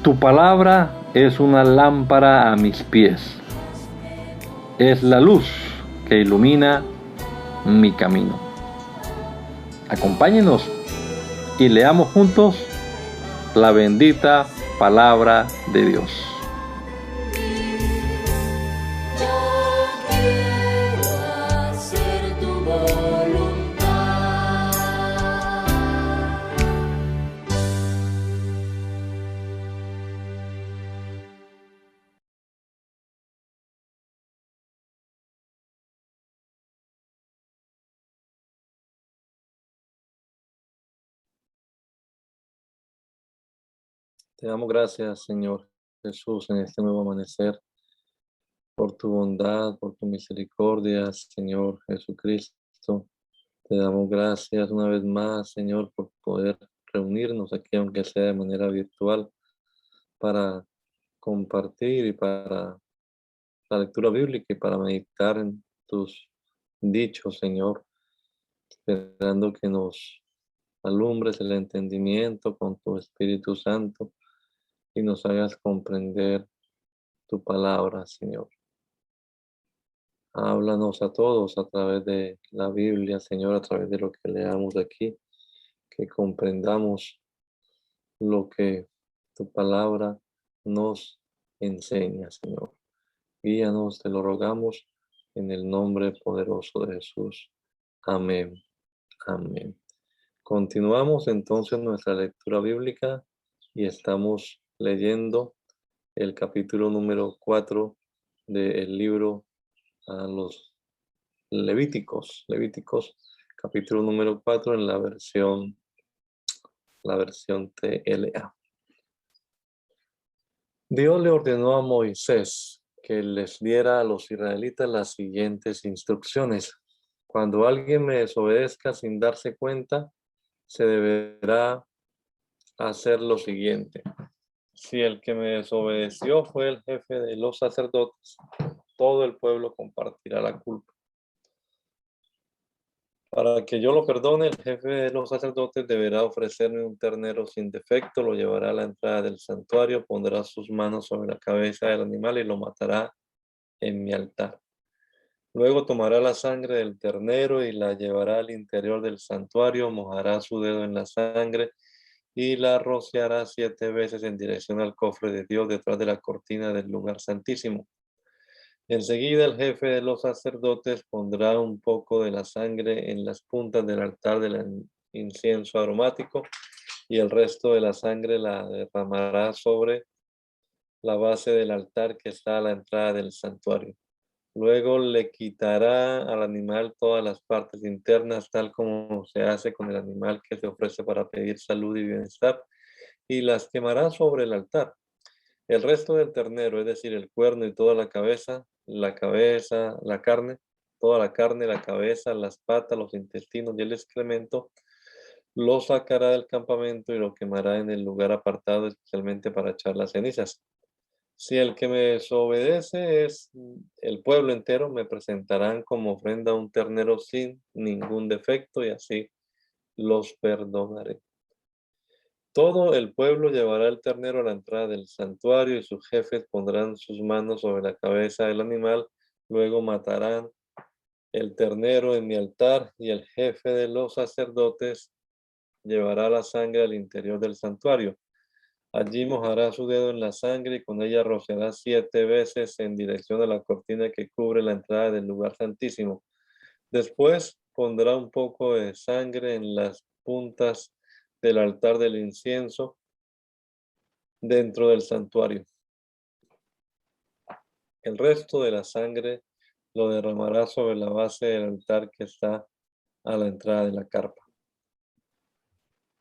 Tu palabra es una lámpara a mis pies. Es la luz que ilumina mi camino. Acompáñenos y leamos juntos la bendita palabra de Dios. Te damos gracias, Señor Jesús, en este nuevo amanecer, por tu bondad, por tu misericordia, Señor Jesucristo. Te damos gracias una vez más, Señor, por poder reunirnos aquí, aunque sea de manera virtual, para compartir y para la lectura bíblica y para meditar en tus dichos, Señor, esperando que nos alumbres el entendimiento con tu Espíritu Santo y nos hagas comprender tu palabra, Señor. Háblanos a todos a través de la Biblia, Señor, a través de lo que leamos aquí, que comprendamos lo que tu palabra nos enseña, Señor. Guíanos, te lo rogamos, en el nombre poderoso de Jesús. Amén. Amén. Continuamos entonces nuestra lectura bíblica y estamos leyendo el capítulo número 4 del libro a los Levíticos, capítulo número 4 en la versión TLA. Dios le ordenó a Moisés que les diera a los israelitas las siguientes instrucciones. Cuando alguien me desobedezca sin darse cuenta, se deberá hacer lo siguiente. Si el que me desobedeció fue el jefe de los sacerdotes, todo el pueblo compartirá la culpa. Para que yo lo perdone, el jefe de los sacerdotes deberá ofrecerme un ternero sin defecto, lo llevará a la entrada del santuario, pondrá sus manos sobre la cabeza del animal y lo matará en mi altar. Luego tomará la sangre del ternero y la llevará al interior del santuario, mojará su dedo en la sangre y la rociará 7 veces en dirección al cofre de Dios detrás de la cortina del lugar santísimo. Enseguida el jefe de los sacerdotes pondrá un poco de la sangre en las puntas del altar del incienso aromático y el resto de la sangre la derramará sobre la base del altar que está a la entrada del santuario. Luego le quitará al animal todas las partes internas, tal como se hace con el animal que se ofrece para pedir salud y bienestar, y las quemará sobre el altar. El resto del ternero, es decir, el cuerno y toda la cabeza, la carne, toda la carne, la cabeza, las patas, los intestinos y el excremento, lo sacará del campamento y lo quemará en el lugar apartado especialmente para echar las cenizas. Si el que me desobedece es el pueblo entero, me presentarán como ofrenda un ternero sin ningún defecto y así los perdonaré. Todo el pueblo llevará el ternero a la entrada del santuario y sus jefes pondrán sus manos sobre la cabeza del animal. Luego matarán el ternero en mi altar y el jefe de los sacerdotes llevará la sangre al interior del santuario. Allí mojará su dedo en la sangre y con ella rociará 7 veces en dirección a la cortina que cubre la entrada del lugar santísimo. Después pondrá un poco de sangre en las puntas del altar del incienso dentro del santuario. El resto de la sangre lo derramará sobre la base del altar que está a la entrada de la carpa.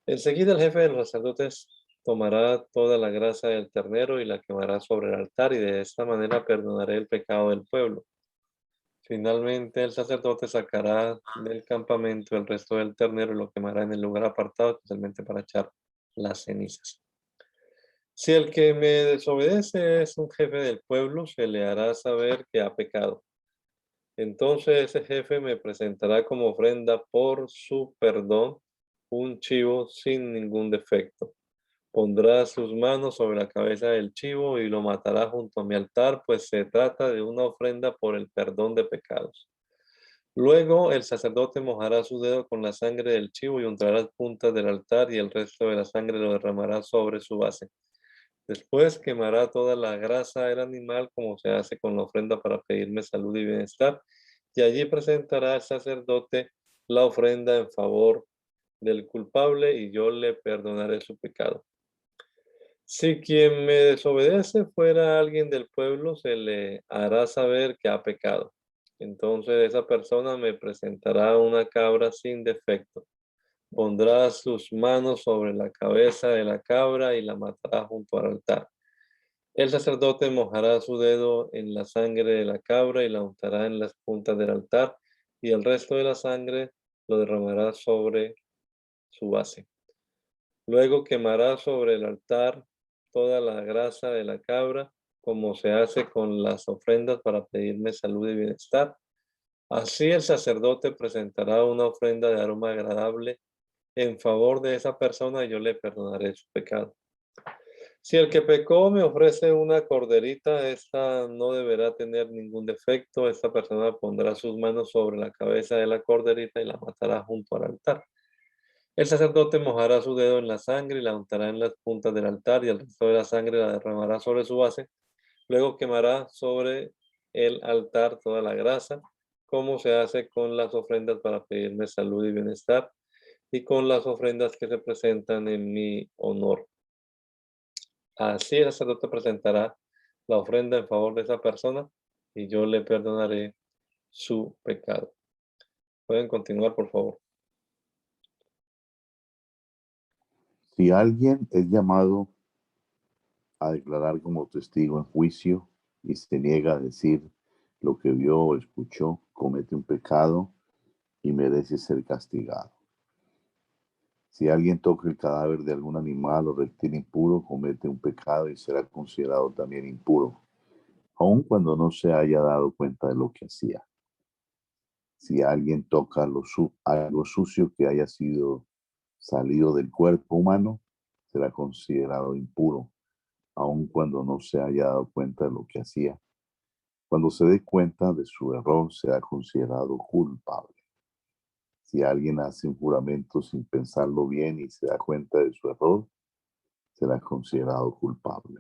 Enseguida el jefe de los sacerdotes tomará toda la grasa del ternero y la quemará sobre el altar y de esta manera perdonaré el pecado del pueblo. Finalmente el sacerdote sacará del campamento el resto del ternero y lo quemará en el lugar apartado especialmente para echar las cenizas. Si el que me desobedece es un jefe del pueblo, se le hará saber que ha pecado. Entonces ese jefe me presentará como ofrenda por su perdón un chivo sin ningún defecto. Pondrá sus manos sobre la cabeza del chivo y lo matará junto a mi altar, pues se trata de una ofrenda por el perdón de pecados. Luego el sacerdote mojará su dedo con la sangre del chivo y untará las puntas del altar y el resto de la sangre lo derramará sobre su base. Después quemará toda la grasa del animal como se hace con la ofrenda para pedirme salud y bienestar, y allí presentará al sacerdote la ofrenda en favor del culpable y yo le perdonaré su pecado. Si quien me desobedece fuera alguien del pueblo, se le hará saber que ha pecado. Entonces esa persona me presentará una cabra sin defecto. Pondrá sus manos sobre la cabeza de la cabra y la matará junto al altar. El sacerdote mojará su dedo en la sangre de la cabra y la untará en las puntas del altar, y el resto de la sangre lo derramará sobre su base. Luego quemará sobre el altar toda la grasa de la cabra, como se hace con las ofrendas para pedirme salud y bienestar. Así el sacerdote presentará una ofrenda de aroma agradable en favor de esa persona y yo le perdonaré su pecado. Si el que pecó me ofrece una corderita, esta no deberá tener ningún defecto. Esta persona pondrá sus manos sobre la cabeza de la corderita y la matará junto al altar. El sacerdote mojará su dedo en la sangre y la untará en las puntas del altar y el resto de la sangre la derramará sobre su base. Luego quemará sobre el altar toda la grasa, como se hace con las ofrendas para pedirme salud y bienestar y con las ofrendas que se presentan en mi honor. Así el sacerdote presentará la ofrenda en favor de esa persona y yo le perdonaré su pecado. Pueden continuar, por favor. Si alguien es llamado a declarar como testigo en juicio y se niega a decir lo que vio o escuchó, comete un pecado y merece ser castigado. Si alguien toca el cadáver de algún animal o reptil impuro, comete un pecado y será considerado también impuro, aun cuando no se haya dado cuenta de lo que hacía. Si alguien toca algo sucio que haya sido salido del cuerpo humano, será considerado impuro, aun cuando no se haya dado cuenta de lo que hacía. Cuando se dé cuenta de su error, será considerado culpable. Si alguien hace un juramento sin pensarlo bien y se da cuenta de su error, será considerado culpable.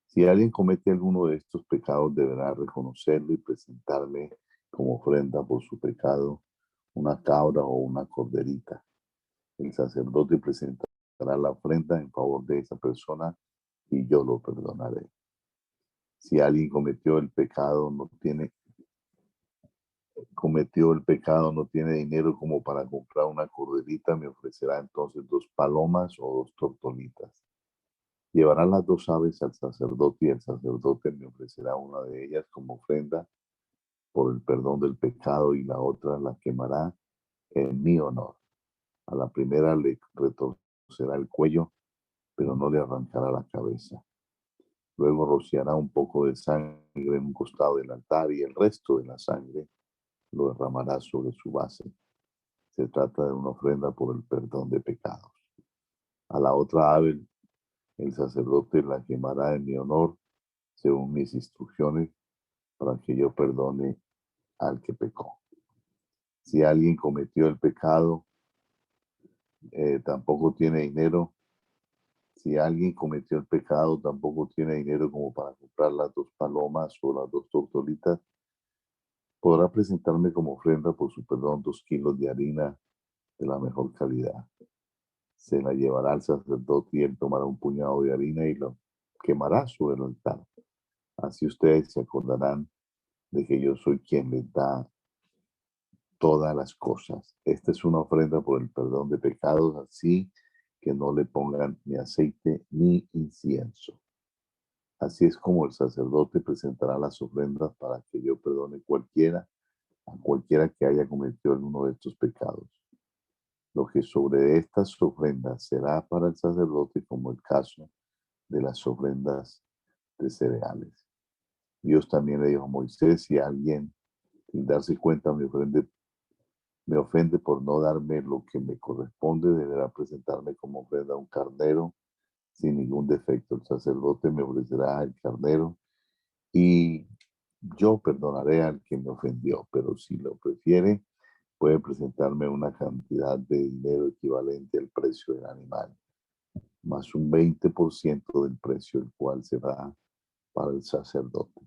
Si alguien comete alguno de estos pecados, deberá reconocerlo y presentarme como ofrenda por su pecado una cabra o una corderita. El sacerdote presentará la ofrenda en favor de esa persona y yo lo perdonaré. Si alguien cometió el pecado, no tiene dinero como para comprar una corderita, me ofrecerá entonces 2 palomas o 2 tortolitas. Llevará las 2 aves al sacerdote y el sacerdote me ofrecerá una de ellas como ofrenda por el perdón del pecado y la otra la quemará en mi honor. A la primera le retorcerá el cuello, pero no le arrancará la cabeza. Luego rociará un poco de sangre en un costado del altar y el resto de la sangre lo derramará sobre su base. Se trata de una ofrenda por el perdón de pecados. A la otra ave el sacerdote la quemará en mi honor, según mis instrucciones, para que yo perdone al que pecó. Si alguien cometió el pecado, tampoco tiene dinero. Si alguien cometió el pecado, tampoco tiene dinero como para comprar las 2 palomas o las 2 tortolitas, podrá presentarme como ofrenda por su perdón 2 kilos de harina de la mejor calidad. Se la llevará al sacerdote y él tomará un puñado de harina y lo quemará sobre el altar. Así ustedes se acordarán de que yo soy quien les da todas las cosas. Esta es una ofrenda por el perdón de pecados, así que no le pongan ni aceite ni incienso. Así es como el sacerdote presentará las ofrendas para que yo perdone a cualquiera que haya cometido alguno de estos pecados. Lo que sobre estas ofrendas será para el sacerdote como el caso de las ofrendas de cereales. Dios también le dijo a Moisés, si alguien sin darse cuenta me ofende por no darme lo que me corresponde, deberá presentarme como ofrenda un carnero sin ningún defecto. El sacerdote me ofrecerá el carnero y yo perdonaré al que me ofendió, pero si lo prefiere, puede presentarme una cantidad de dinero equivalente al precio del animal, más un 20% del precio, el cual será para el sacerdote.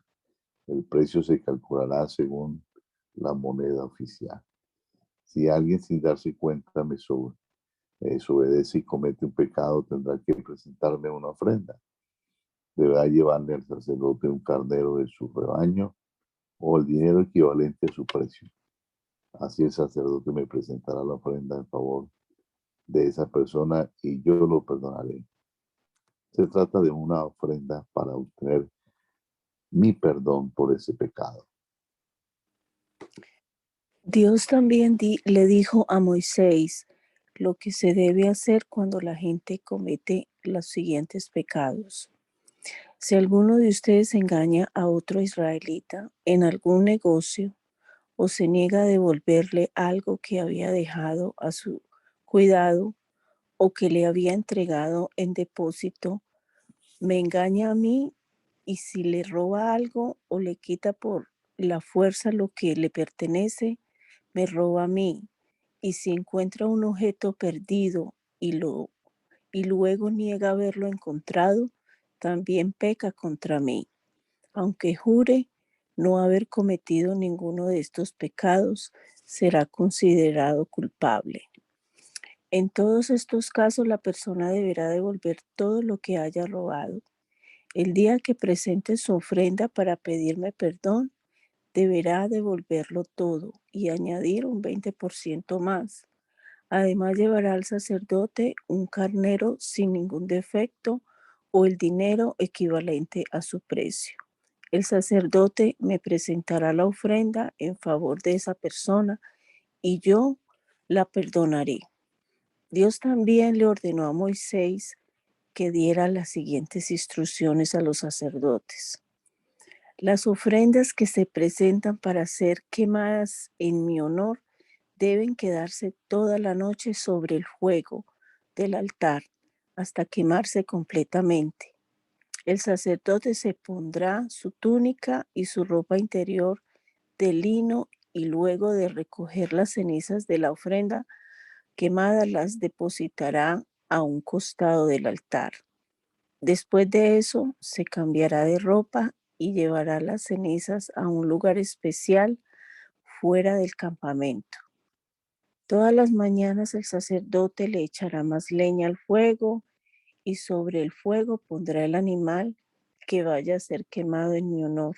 El precio se calculará según la moneda oficial. Si alguien sin darse cuenta me desobedece y comete un pecado, tendrá que presentarme una ofrenda. Deberá llevarle al sacerdote un carnero de su rebaño o el dinero equivalente a su precio. Así el sacerdote me presentará la ofrenda en favor de esa persona y yo lo perdonaré. Se trata de una ofrenda para obtener mi perdón por ese pecado. Dios también le dijo a Moisés lo que se debe hacer cuando la gente comete los siguientes pecados. Si alguno de ustedes engaña a otro israelita en algún negocio o se niega a devolverle algo que había dejado a su cuidado o que le había entregado en depósito, me engaña a mí, y si le roba algo o le quita por la fuerza lo que le pertenece, me roba a mí. Y si encuentra un objeto perdido y luego niega haberlo encontrado, también peca contra mí. Aunque jure no haber cometido ninguno de estos pecados, será considerado culpable. En todos estos casos, la persona deberá devolver todo lo que haya robado. El día que presente su ofrenda para pedirme perdón, deberá devolverlo todo y añadir un 20% más. Además, llevará al sacerdote un carnero sin ningún defecto o el dinero equivalente a su precio. El sacerdote me presentará la ofrenda en favor de esa persona y yo la perdonaré. Dios también le ordenó a Moisés que diera las siguientes instrucciones a los sacerdotes. Las ofrendas que se presentan para ser quemadas en mi honor deben quedarse toda la noche sobre el fuego del altar hasta quemarse completamente. El sacerdote se pondrá su túnica y su ropa interior de lino y luego de recoger las cenizas de la ofrenda quemada las depositará a un costado del altar. Después de eso, se cambiará de ropa y llevará las cenizas a un lugar especial fuera del campamento. Todas las mañanas el sacerdote le echará más leña al fuego y sobre el fuego pondrá el animal que vaya a ser quemado en mi honor,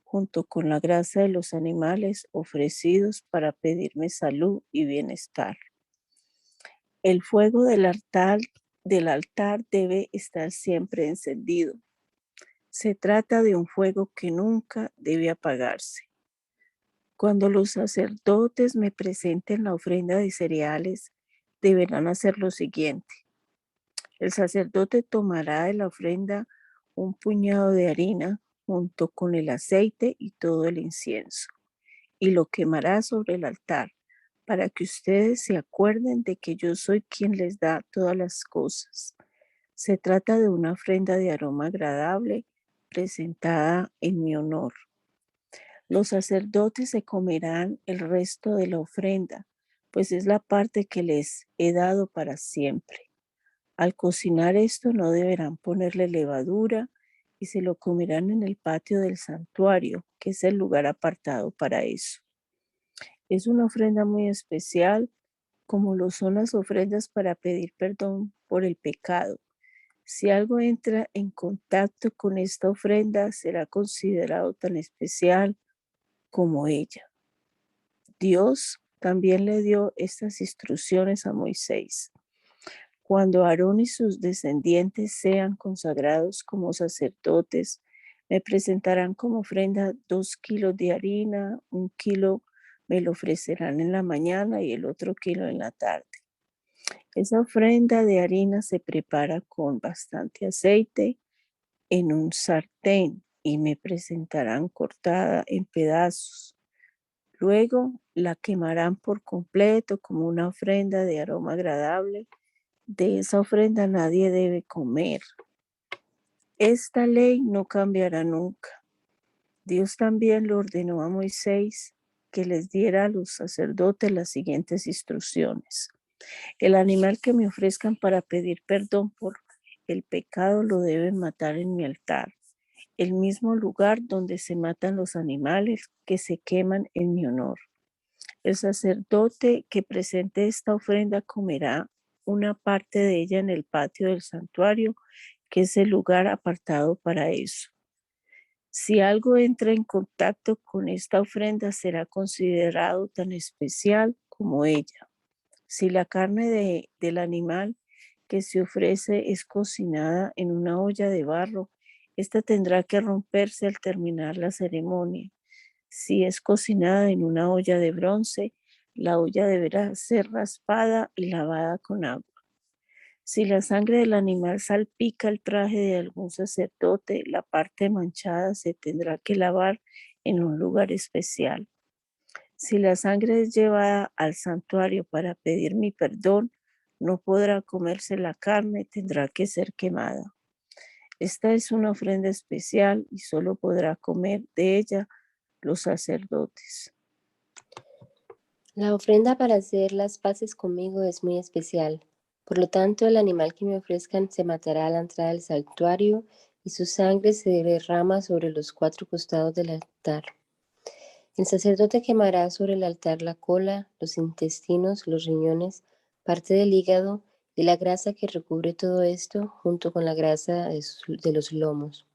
junto con la grasa de los animales ofrecidos para pedirme salud y bienestar. El fuego del altar debe estar siempre encendido. Se trata de un fuego que nunca debe apagarse. Cuando los sacerdotes me presenten la ofrenda de cereales, deberán hacer lo siguiente. El sacerdote tomará de la ofrenda un puñado de harina junto con el aceite y todo el incienso, y lo quemará sobre el altar, para que ustedes se acuerden de que yo soy quien les da todas las cosas. Se trata de una ofrenda de aroma agradable presentada en mi honor. Los sacerdotes se comerán el resto de la ofrenda, pues es la parte que les he dado para siempre. Al cocinar esto no deberán ponerle levadura y se lo comerán en el patio del santuario, que es el lugar apartado para eso. Es una ofrenda muy especial, como lo son las ofrendas para pedir perdón por el pecado. Si algo entra en contacto con esta ofrenda, será considerado tan especial como ella. Dios también le dio estas instrucciones a Moisés. Cuando Aarón y sus descendientes sean consagrados como sacerdotes, me presentarán como ofrenda 2 kilos de harina, 1 kilo me lo ofrecerán en la mañana y el otro kilo en la tarde. Esa ofrenda de harina se prepara con bastante aceite en un sartén y me presentarán cortada en pedazos. Luego la quemarán por completo como una ofrenda de aroma agradable De esa ofrenda nadie debe comer. Esta ley no cambiará nunca. Dios también le ordenó a Moisés que les diera a los sacerdotes las siguientes instrucciones. El animal que me ofrezcan para pedir perdón por el pecado lo deben matar en mi altar, el mismo lugar donde se matan los animales que se queman en mi honor. El sacerdote que presente esta ofrenda comerá una parte de ella en el patio del santuario, que es el lugar apartado para eso. Si algo entra en contacto con esta ofrenda, será considerado tan especial como ella. Si la carne del animal que se ofrece es cocinada en una olla de barro, esta tendrá que romperse al terminar la ceremonia. Si es cocinada en una olla de bronce, la olla deberá ser raspada y lavada con agua. Si la sangre del animal salpica el traje de algún sacerdote, la parte manchada se tendrá que lavar en un lugar especial. Si la sangre es llevada al santuario para pedir mi perdón, no podrá comerse la carne, tendrá que ser quemada. Esta es una ofrenda especial y solo podrá comer de ella los sacerdotes. La ofrenda para hacer las paces conmigo es muy especial. Por lo tanto, el animal que me ofrezcan se matará a la entrada del santuario y su sangre se derrama sobre los 4 costados del altar. El sacerdote quemará sobre el altar la cola, los intestinos, los riñones, parte del hígado y la grasa que recubre todo esto, junto con la grasa de los lomos.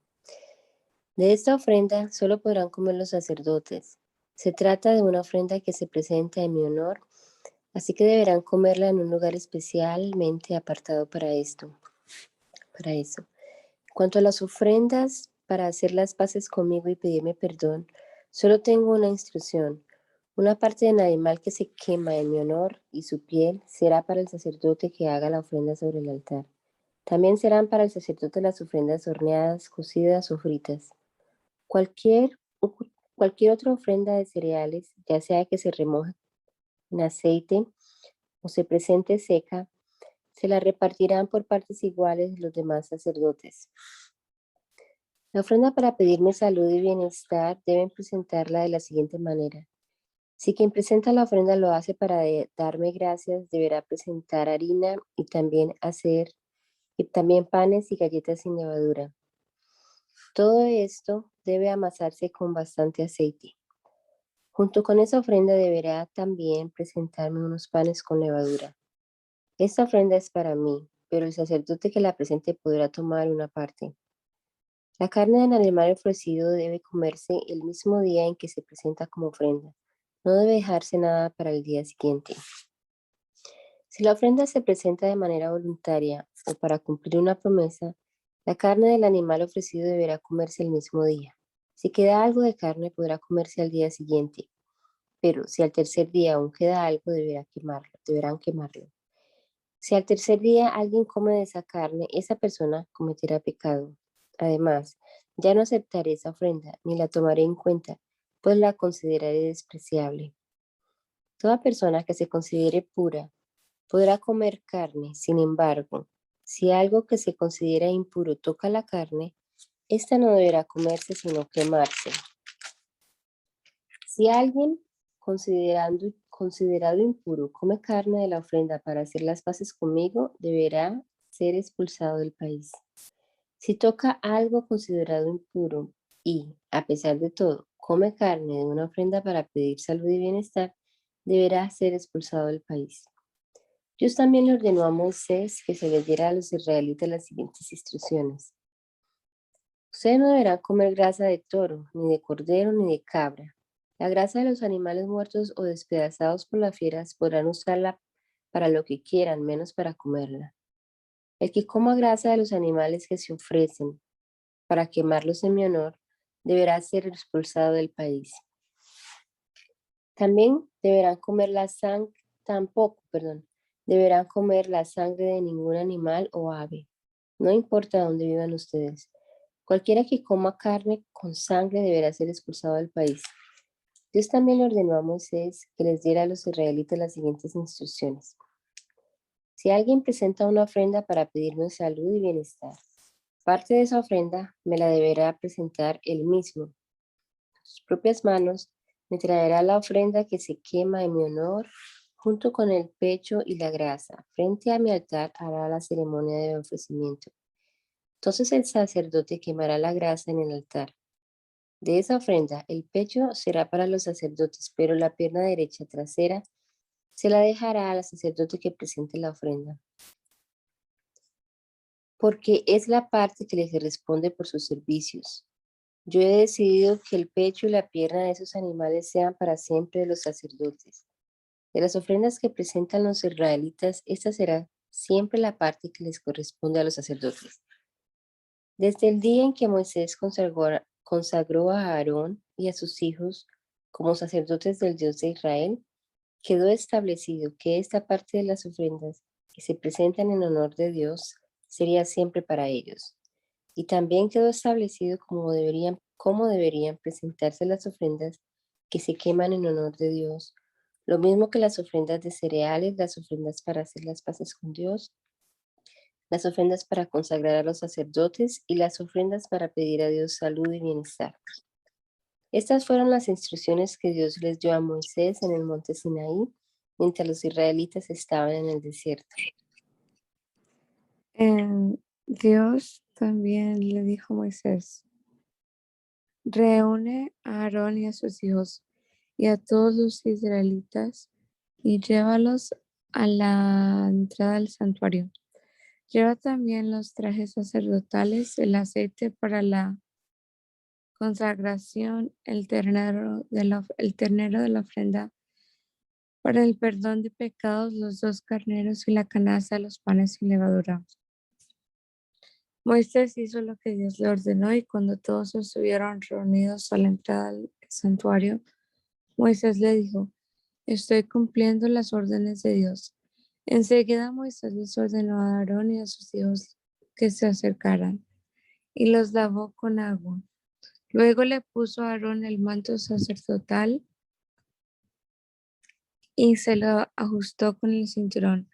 De esta ofrenda solo podrán comer los sacerdotes. Se trata de una ofrenda que se presenta en mi honor, así que deberán comerla en un lugar especialmente apartado para eso. En cuanto a las ofrendas para hacer las paces conmigo y pedirme perdón, solo tengo una instrucción. Una parte del animal que se quema en mi honor y su piel será para el sacerdote que haga la ofrenda sobre el altar. También serán para el sacerdote las ofrendas horneadas, cocidas o fritas. Cualquier otra ofrenda de cereales, ya sea que se remoje en aceite o se presente seca, se la repartirán por partes iguales los demás sacerdotes. La ofrenda para pedirme salud y bienestar deben presentarla de la siguiente manera. Si quien presenta la ofrenda lo hace para darme gracias, deberá presentar harina y también panes y galletas sin levadura. Todo esto debe amasarse con bastante aceite. Junto con esa ofrenda deberá también presentarme unos panes con levadura. Esta ofrenda es para mí, pero el sacerdote que la presente podrá tomar una parte. La carne del animal ofrecido debe comerse el mismo día en que se presenta como ofrenda. No debe dejarse nada para el día siguiente. Si la ofrenda se presenta de manera voluntaria o para cumplir una promesa, la carne del animal ofrecido deberá comerse el mismo día. Si queda algo de carne, podrá comerse al día siguiente, pero si al tercer día aún queda algo, deberán quemarlo. Si al tercer día alguien come de esa carne, esa persona cometerá pecado. Además, ya no aceptaré esa ofrenda, ni la tomaré en cuenta, pues la consideraré despreciable. Toda persona que se considere pura podrá comer carne. Sin embargo, si algo que se considera impuro toca la carne, esta no deberá comerse sino quemarse. Si alguien considerado impuro come carne de la ofrenda para hacer las paces conmigo, deberá ser expulsado del país. Si toca algo considerado impuro y, a pesar de todo, come carne de una ofrenda para pedir salud y bienestar, deberá ser expulsado del país. Dios también le ordenó a Moisés que se les diera a los israelitas las siguientes instrucciones. Ustedes no deberán comer grasa de toro, ni de cordero, ni de cabra. La grasa de los animales muertos o despedazados por las fieras podrán usarla para lo que quieran, menos para comerla. El que coma grasa de los animales que se ofrecen para quemarlos en mi honor, deberá ser expulsado del país. También deberán comer deberán comer la sangre de ningún animal o ave. No importa dónde vivan ustedes. Cualquiera que coma carne con sangre deberá ser expulsado del país. Dios también le ordenó a Moisés que les diera a los israelitas las siguientes instrucciones. Si alguien presenta una ofrenda para pedirme salud y bienestar, parte de esa ofrenda me la deberá presentar él mismo. Sus propias manos me traerá la ofrenda que se quema en mi honor, junto con el pecho y la grasa. Frente a mi altar hará la ceremonia de ofrecimiento. Entonces el sacerdote quemará la grasa en el altar. De esa ofrenda, el pecho será para los sacerdotes, pero la pierna derecha trasera se la dejará al sacerdote que presente la ofrenda, porque es la parte que le corresponde por sus servicios. Yo he decidido que el pecho y la pierna de esos animales sean para siempre de los sacerdotes. De las ofrendas que presentan los israelitas, esta será siempre la parte que les corresponde a los sacerdotes. Desde el día en que Moisés consagró a Aarón y a sus hijos como sacerdotes del Dios de Israel, quedó establecido que esta parte de las ofrendas que se presentan en honor de Dios sería siempre para ellos. Y también quedó establecido cómo deberían presentarse las ofrendas que se queman en honor de Dios, lo mismo que las ofrendas de cereales, las ofrendas para hacer las paces con Dios, las ofrendas para consagrar a los sacerdotes y las ofrendas para pedir a Dios salud y bienestar. Estas fueron las instrucciones que Dios les dio a Moisés en el monte Sinaí, mientras los israelitas estaban en el desierto. Dios también le dijo a Moisés: reúne a Aarón y a sus hijos y a todos los israelitas y llévalos a la entrada del santuario. Lleva también los trajes sacerdotales, el aceite para la consagración, el ternero de la ofrenda para el perdón de pecados, los 2 carneros y la canasta de los panes sin levadura. Moisés hizo lo que Dios le ordenó, y cuando todos estuvieron reunidos a la entrada del santuario, Moisés le dijo: estoy cumpliendo las órdenes de Dios. Enseguida Moisés les ordenó a Aarón y a sus hijos que se acercaran y los lavó con agua. Luego le puso a Aarón el manto sacerdotal y se lo ajustó con el cinturón.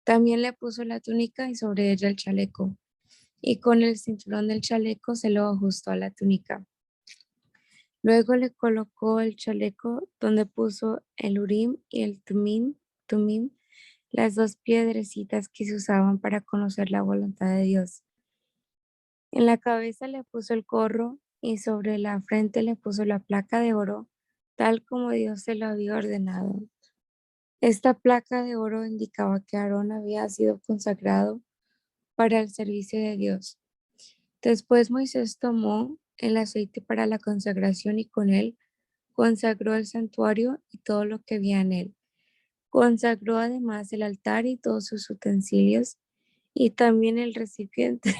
También le puso la túnica y sobre ella el chaleco, y con el cinturón del chaleco se lo ajustó a la túnica. Luego le colocó el chaleco donde puso el Urim y el Tumim, las 2 piedrecitas que se usaban para conocer la voluntad de Dios. En la cabeza le puso el gorro y sobre la frente le puso la placa de oro, tal como Dios se lo había ordenado. Esta placa de oro indicaba que Aarón había sido consagrado para el servicio de Dios. Después Moisés tomó el aceite para la consagración y con él consagró el santuario y todo lo que había en él. Consagró además el altar y todos sus utensilios y también el recipiente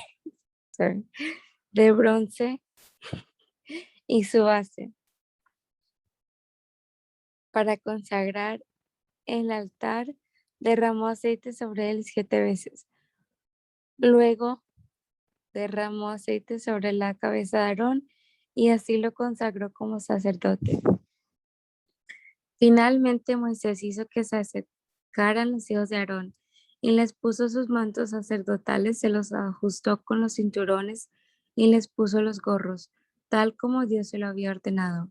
de bronce y su base. Para consagrar el altar, derramó aceite sobre él 7 veces. Luego derramó aceite sobre la cabeza de Aarón y así lo consagró como sacerdote. Finalmente Moisés hizo que se acercaran los hijos de Aarón y les puso sus mantos sacerdotales, se los ajustó con los cinturones y les puso los gorros, tal como Dios se lo había ordenado.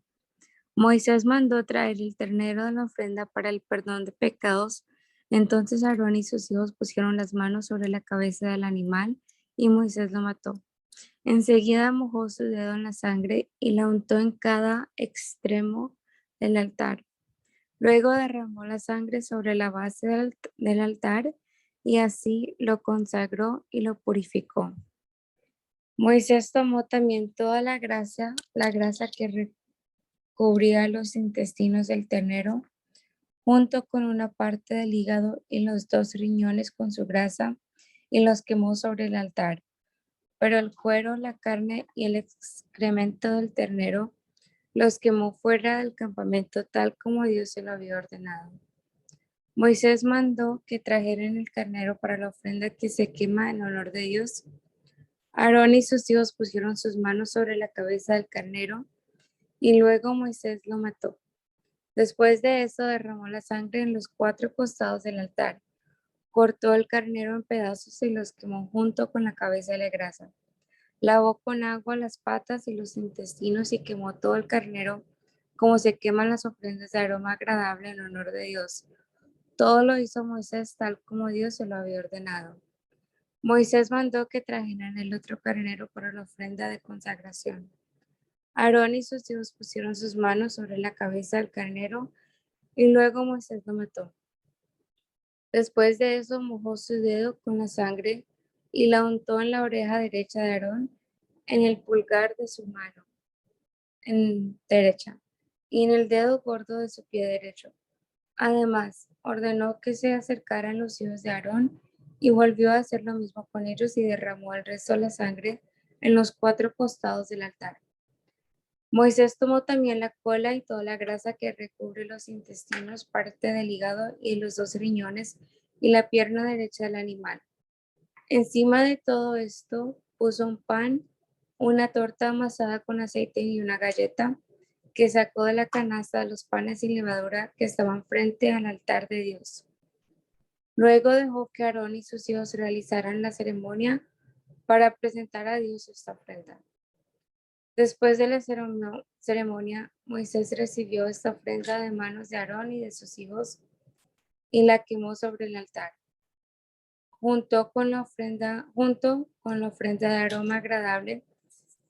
Moisés mandó traer el ternero de la ofrenda para el perdón de pecados. Entonces Aarón y sus hijos pusieron las manos sobre la cabeza del animal y Moisés lo mató. Enseguida mojó su dedo en la sangre y la untó en cada extremo del altar. Luego derramó la sangre sobre la base del altar y así lo consagró y lo purificó. Moisés tomó también toda la grasa que cubría los intestinos del ternero, junto con una parte del hígado y los 2 riñones con su grasa, y los quemó sobre el altar. Pero el cuero, la carne y el excremento del ternero los quemó fuera del campamento, tal como Dios se lo había ordenado. Moisés mandó que trajeran el carnero para la ofrenda que se quema en honor de Dios. Aarón y sus hijos pusieron sus manos sobre la cabeza del carnero y luego Moisés lo mató. Después de eso derramó la sangre en los 4 costados del altar. Cortó el carnero en pedazos y los quemó junto con la cabeza y la grasa. Lavó con agua las patas y los intestinos y quemó todo el carnero como se queman las ofrendas de aroma agradable en honor de Dios. Todo lo hizo Moisés tal como Dios se lo había ordenado. Moisés mandó que trajeran el otro carnero para la ofrenda de consagración. Aarón y sus hijos pusieron sus manos sobre la cabeza del carnero y luego Moisés lo mató. Después de eso mojó su dedo con la sangre y la untó en la oreja derecha de Aarón, en el pulgar de su mano derecha y en el dedo gordo de su pie derecho. Además, ordenó que se acercaran los hijos de Aarón y volvió a hacer lo mismo con ellos y derramó el resto de la sangre en los 4 costados del altar. Moisés tomó también la cola y toda la grasa que recubre los intestinos, parte del hígado y los 2 riñones y la pierna derecha del animal. Encima de todo esto puso un pan, una torta amasada con aceite y una galleta que sacó de la canasta de los panes sin levadura que estaban frente al altar de Dios. Luego dejó que Aarón y sus hijos realizaran la ceremonia para presentar a Dios esta ofrenda. Después de la ceremonia, Moisés recibió esta ofrenda de manos de Aarón y de sus hijos y la quemó sobre el altar, junto con la ofrenda de aroma agradable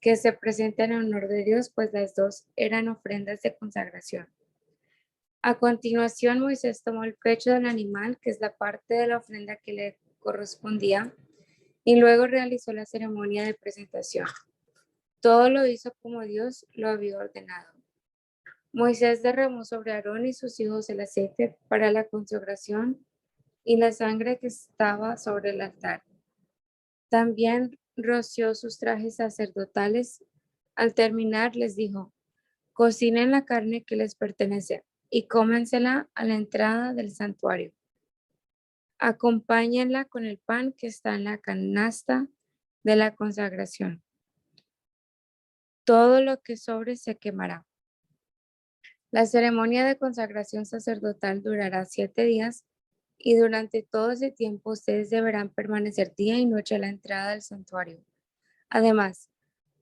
que se presenta en honor de Dios, pues las dos eran ofrendas de consagración. A continuación, Moisés tomó el pecho del animal, que es la parte de la ofrenda que le correspondía, y luego realizó la ceremonia de presentación. Todo lo hizo como Dios lo había ordenado. Moisés derramó sobre Aarón y sus hijos el aceite para la consagración y la sangre que estaba sobre el altar. También roció sus trajes sacerdotales. Al terminar, les dijo: cocinen la carne que les pertenece y cómensela a la entrada del santuario. Acompáñenla con el pan que está en la canasta de la consagración. Todo lo que sobre se quemará. La ceremonia de consagración sacerdotal durará 7 días y durante todo ese tiempo ustedes deberán permanecer día y noche a la entrada del santuario. Además,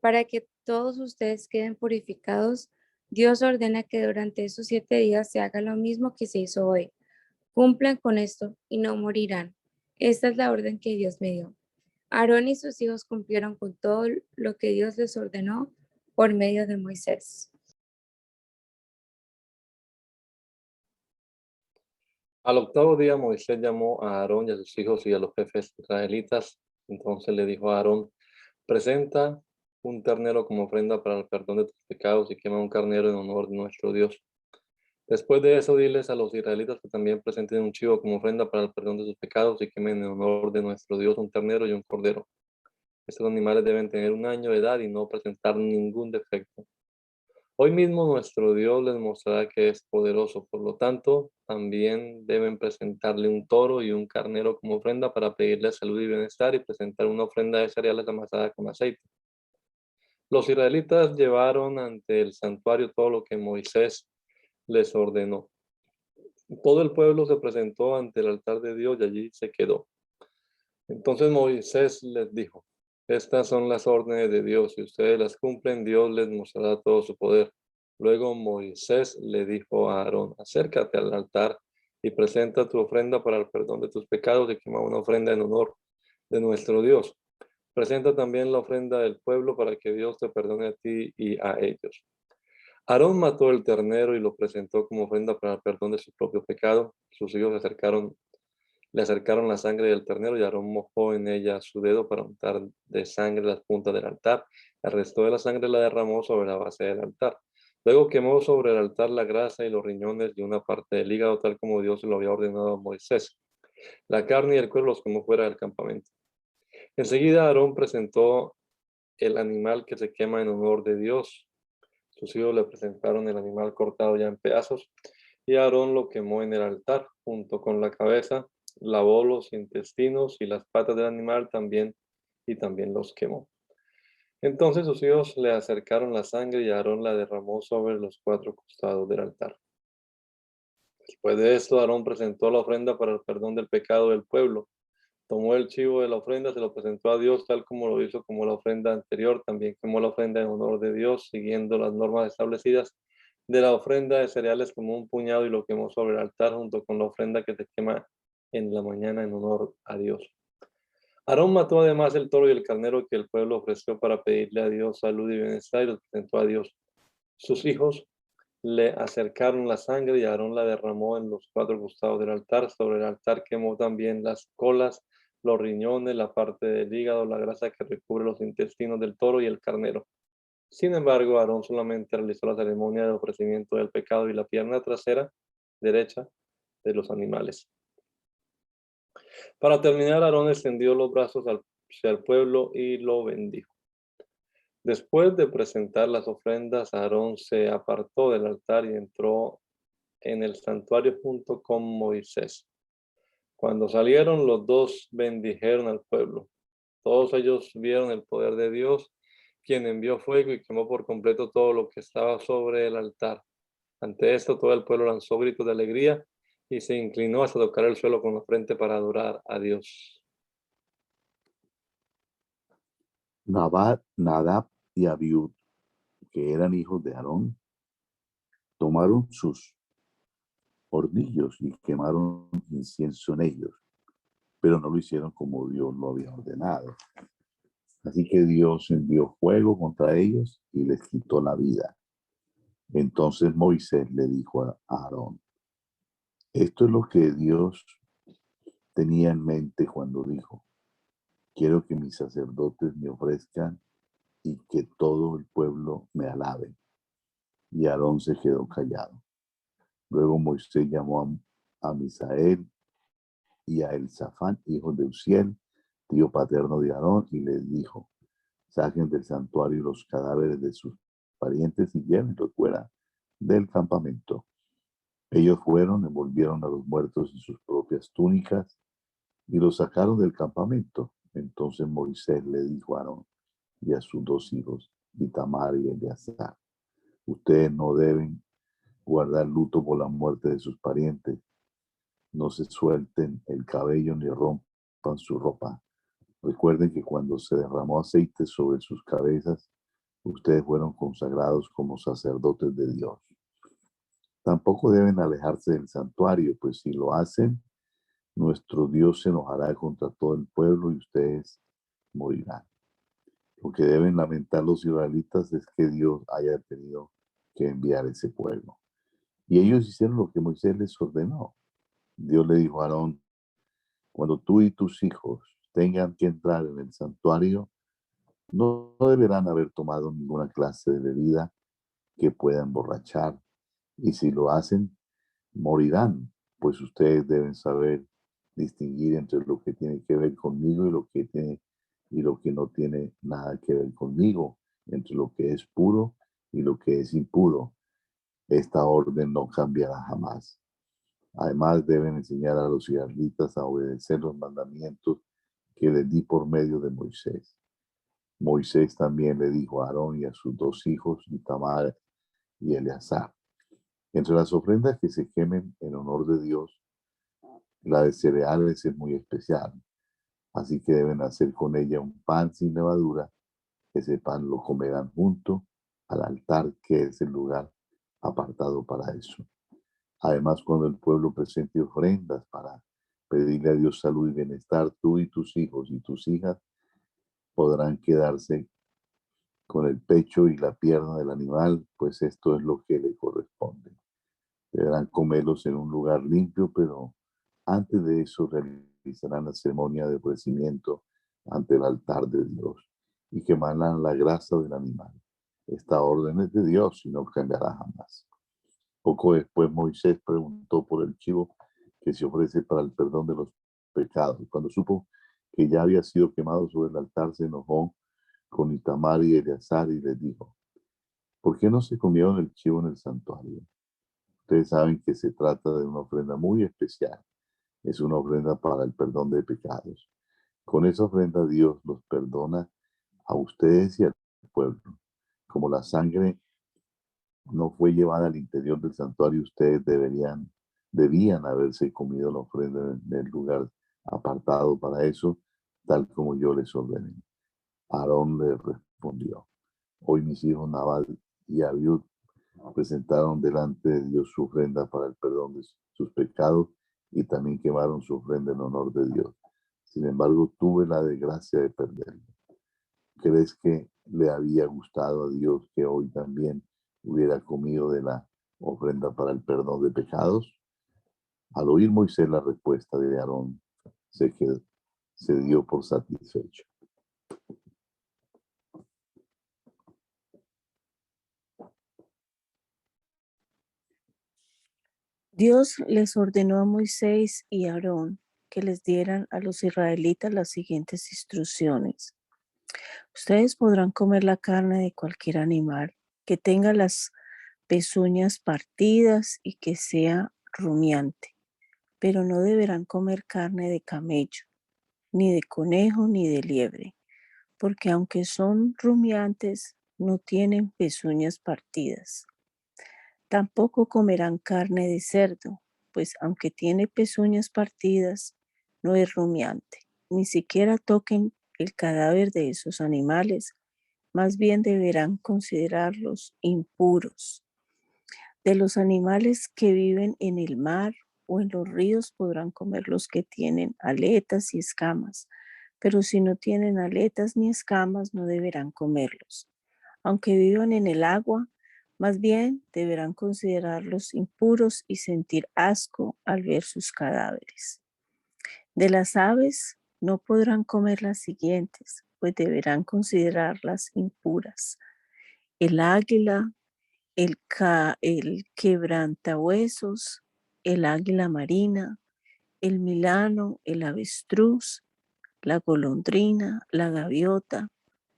para que todos ustedes queden purificados, Dios ordena que durante esos 7 días se haga lo mismo que se hizo hoy. Cumplan con esto y no morirán. Esta es la orden que Dios me dio. Aarón y sus hijos cumplieron con todo lo que Dios les ordenó por medio de Moisés. Al octavo día Moisés llamó a Aarón y a sus hijos y a los jefes israelitas. Entonces le dijo a Aarón: presenta un ternero como ofrenda para el perdón de tus pecados y quema un carnero en honor de nuestro Dios. Después de eso, diles a los israelitas que también presenten un chivo como ofrenda para el perdón de sus pecados y quemen en honor de nuestro Dios un ternero y un cordero. Estos animales deben tener 1 año de edad y no presentar ningún defecto. Hoy mismo nuestro Dios les mostrará que es poderoso, por lo tanto, también deben presentarle un toro y un carnero como ofrenda para pedirle salud y bienestar y presentar una ofrenda de cereales amasada con aceite. Los israelitas llevaron ante el santuario todo lo que Moisés les ordenó. Todo el pueblo se presentó ante el altar de Dios y allí se quedó. Entonces Moisés les dijo: estas son las órdenes de Dios. Si ustedes las cumplen, Dios les mostrará todo su poder. Luego Moisés le dijo a Aarón: acércate al altar y presenta tu ofrenda para el perdón de tus pecados y quema una ofrenda en honor de nuestro Dios. Presenta también la ofrenda del pueblo para que Dios te perdone a ti y a ellos. Aarón mató el ternero y lo presentó como ofrenda para el perdón de su propio pecado. Sus hijos le acercaron la sangre del ternero y Aarón mojó en ella su dedo para untar de sangre las puntas del altar. El resto de la sangre la derramó sobre la base del altar. Luego quemó sobre el altar la grasa y los riñones y una parte del hígado, tal como Dios se lo había ordenado a Moisés. La carne y el cuero los quemó fuera del campamento. Enseguida Aarón presentó el animal que se quema en honor de Dios. Sus hijos le presentaron el animal cortado ya en pedazos y Aarón lo quemó en el altar junto con la cabeza. Lavó los intestinos y las patas del animal también y también los quemó. Entonces sus hijos le acercaron la sangre y Aarón la derramó sobre los 4 costados del altar. Después de esto, Aarón presentó la ofrenda para el perdón del pecado del pueblo. Tomó el chivo de la ofrenda, se lo presentó a Dios tal como lo hizo como la ofrenda anterior. También quemó la ofrenda en honor de Dios, siguiendo las normas establecidas de la ofrenda de cereales, como un puñado y lo quemó sobre el altar junto con la ofrenda que se quema en la mañana en honor a Dios. Aarón mató además el toro y el carnero que el pueblo ofreció para pedirle a Dios salud y bienestar y los presentó a Dios. Sus hijos le acercaron la sangre y Aarón la derramó en los 4 costados del altar. Sobre el altar quemó también las colas, los riñones, la parte del hígado, la grasa que recubre los intestinos del toro y el carnero. Sin embargo, Aarón solamente realizó la ceremonia de ofrecimiento del pecado y la pierna trasera derecha de los animales. Para terminar, Aarón extendió los brazos hacia el pueblo y lo bendijo. Después de presentar las ofrendas, Aarón se apartó del altar y entró en el santuario junto con Moisés. Cuando salieron, los dos bendijeron al pueblo. Todos ellos vieron el poder de Dios, quien envió fuego y quemó por completo todo lo que estaba sobre el altar. Ante esto, todo el pueblo lanzó gritos de alegría y se inclinó hasta tocar el suelo con la frente para adorar a Dios. Nadab y Abiud, que eran hijos de Aarón, tomaron sus hornillos y quemaron incienso en ellos, pero no lo hicieron como Dios lo había ordenado. Así que Dios envió fuego contra ellos y les quitó la vida. Entonces Moisés le dijo a Aarón: esto es lo que Dios tenía en mente cuando dijo: quiero que mis sacerdotes me ofrezcan y que todo el pueblo me alabe. Y Aarón se quedó callado. Luego Moisés llamó a Misael y a Elzafán, hijos de Uziel, tío paterno de Aarón, y les dijo: saquen del santuario los cadáveres de sus parientes y llévenlos fuera del campamento. Ellos fueron, envolvieron a los muertos en sus propias túnicas y los sacaron del campamento. Entonces Moisés le dijo a Aarón y a sus 2 hijos, Itamar y Eleazar: ustedes no deben guardar luto por la muerte de sus parientes. No se suelten el cabello ni rompan su ropa. Recuerden que cuando se derramó aceite sobre sus cabezas, ustedes fueron consagrados como sacerdotes de Dios. Tampoco deben alejarse del santuario, pues si lo hacen, nuestro Dios se enojará contra todo el pueblo y ustedes morirán. Lo que deben lamentar los israelitas es que Dios haya tenido que enviar ese pueblo. Y ellos hicieron lo que Moisés les ordenó. Dios le dijo a Aarón: cuando tú y tus hijos tengan que entrar en el santuario, no deberán haber tomado ninguna clase de bebida que pueda emborrachar. Y si lo hacen, morirán, pues ustedes deben saber distinguir entre lo que tiene que ver conmigo y lo que no tiene nada que ver conmigo, entre lo que es puro y lo que es impuro. Esta orden no cambiará jamás. Además, deben enseñar a los israelitas a obedecer los mandamientos que les di por medio de Moisés. Moisés también le dijo a Aarón y a sus 2 hijos, Itamar y Eleazar: entre las ofrendas que se quemen en honor de Dios, la de cereales es muy especial. Así que deben hacer con ella un pan sin levadura. Ese pan lo comerán junto al altar, que es el lugar apartado para eso. Además, cuando el pueblo presente ofrendas para pedirle a Dios salud y bienestar, tú y tus hijos y tus hijas podrán quedarse con el pecho y la pierna del animal, pues esto es lo que le corresponde. Deberán comerlos en un lugar limpio, pero antes de eso realizarán la ceremonia de ofrecimiento ante el altar de Dios y quemarán la grasa del animal. Esta orden es de Dios y no cambiará jamás. Poco después Moisés preguntó por el chivo que se ofrece para el perdón de los pecados. Cuando supo que ya había sido quemado sobre el altar, se enojó con Itamar y Eleazar y les dijo: ¿por qué no se comieron el chivo en el santuario? Ustedes saben que se trata de una ofrenda muy especial. Es una ofrenda para el perdón de pecados. Con esa ofrenda Dios los perdona a ustedes y al pueblo. Como la sangre no fue llevada al interior del santuario, ustedes deberían debían haberse comido la ofrenda en el lugar apartado para eso, tal como yo les ordené. Aarón le respondió: hoy mis hijos Nadab y Abiud presentaron delante de Dios su ofrenda para el perdón de sus pecados y también quemaron su ofrenda en honor de Dios. Sin embargo, tuve la desgracia de perderlo. ¿Crees que le había gustado a Dios que hoy también hubiera comido de la ofrenda para el perdón de pecados? Al oír Moisés la respuesta de Aarón, se dio por satisfecho. Dios les ordenó a Moisés y a Aarón que les dieran a los israelitas las siguientes instrucciones. Ustedes podrán comer la carne de cualquier animal que tenga las pezuñas partidas y que sea rumiante, pero no deberán comer carne de camello, ni de conejo, ni de liebre, porque aunque son rumiantes, no tienen pezuñas partidas. Tampoco comerán carne de cerdo, pues aunque tiene pezuñas partidas, no es rumiante. Ni siquiera toquen el cadáver de esos animales, más bien deberán considerarlos impuros. De los animales que viven en el mar o en los ríos podrán comer los que tienen aletas y escamas, pero si no tienen aletas ni escamas no deberán comerlos. Aunque vivan en el agua, más bien deberán considerarlos impuros y sentir asco al ver sus cadáveres. De las aves no podrán comer las siguientes, pues deberán considerarlas impuras: el águila, el quebrantahuesos, el águila marina, el milano, el avestruz, la golondrina, la gaviota,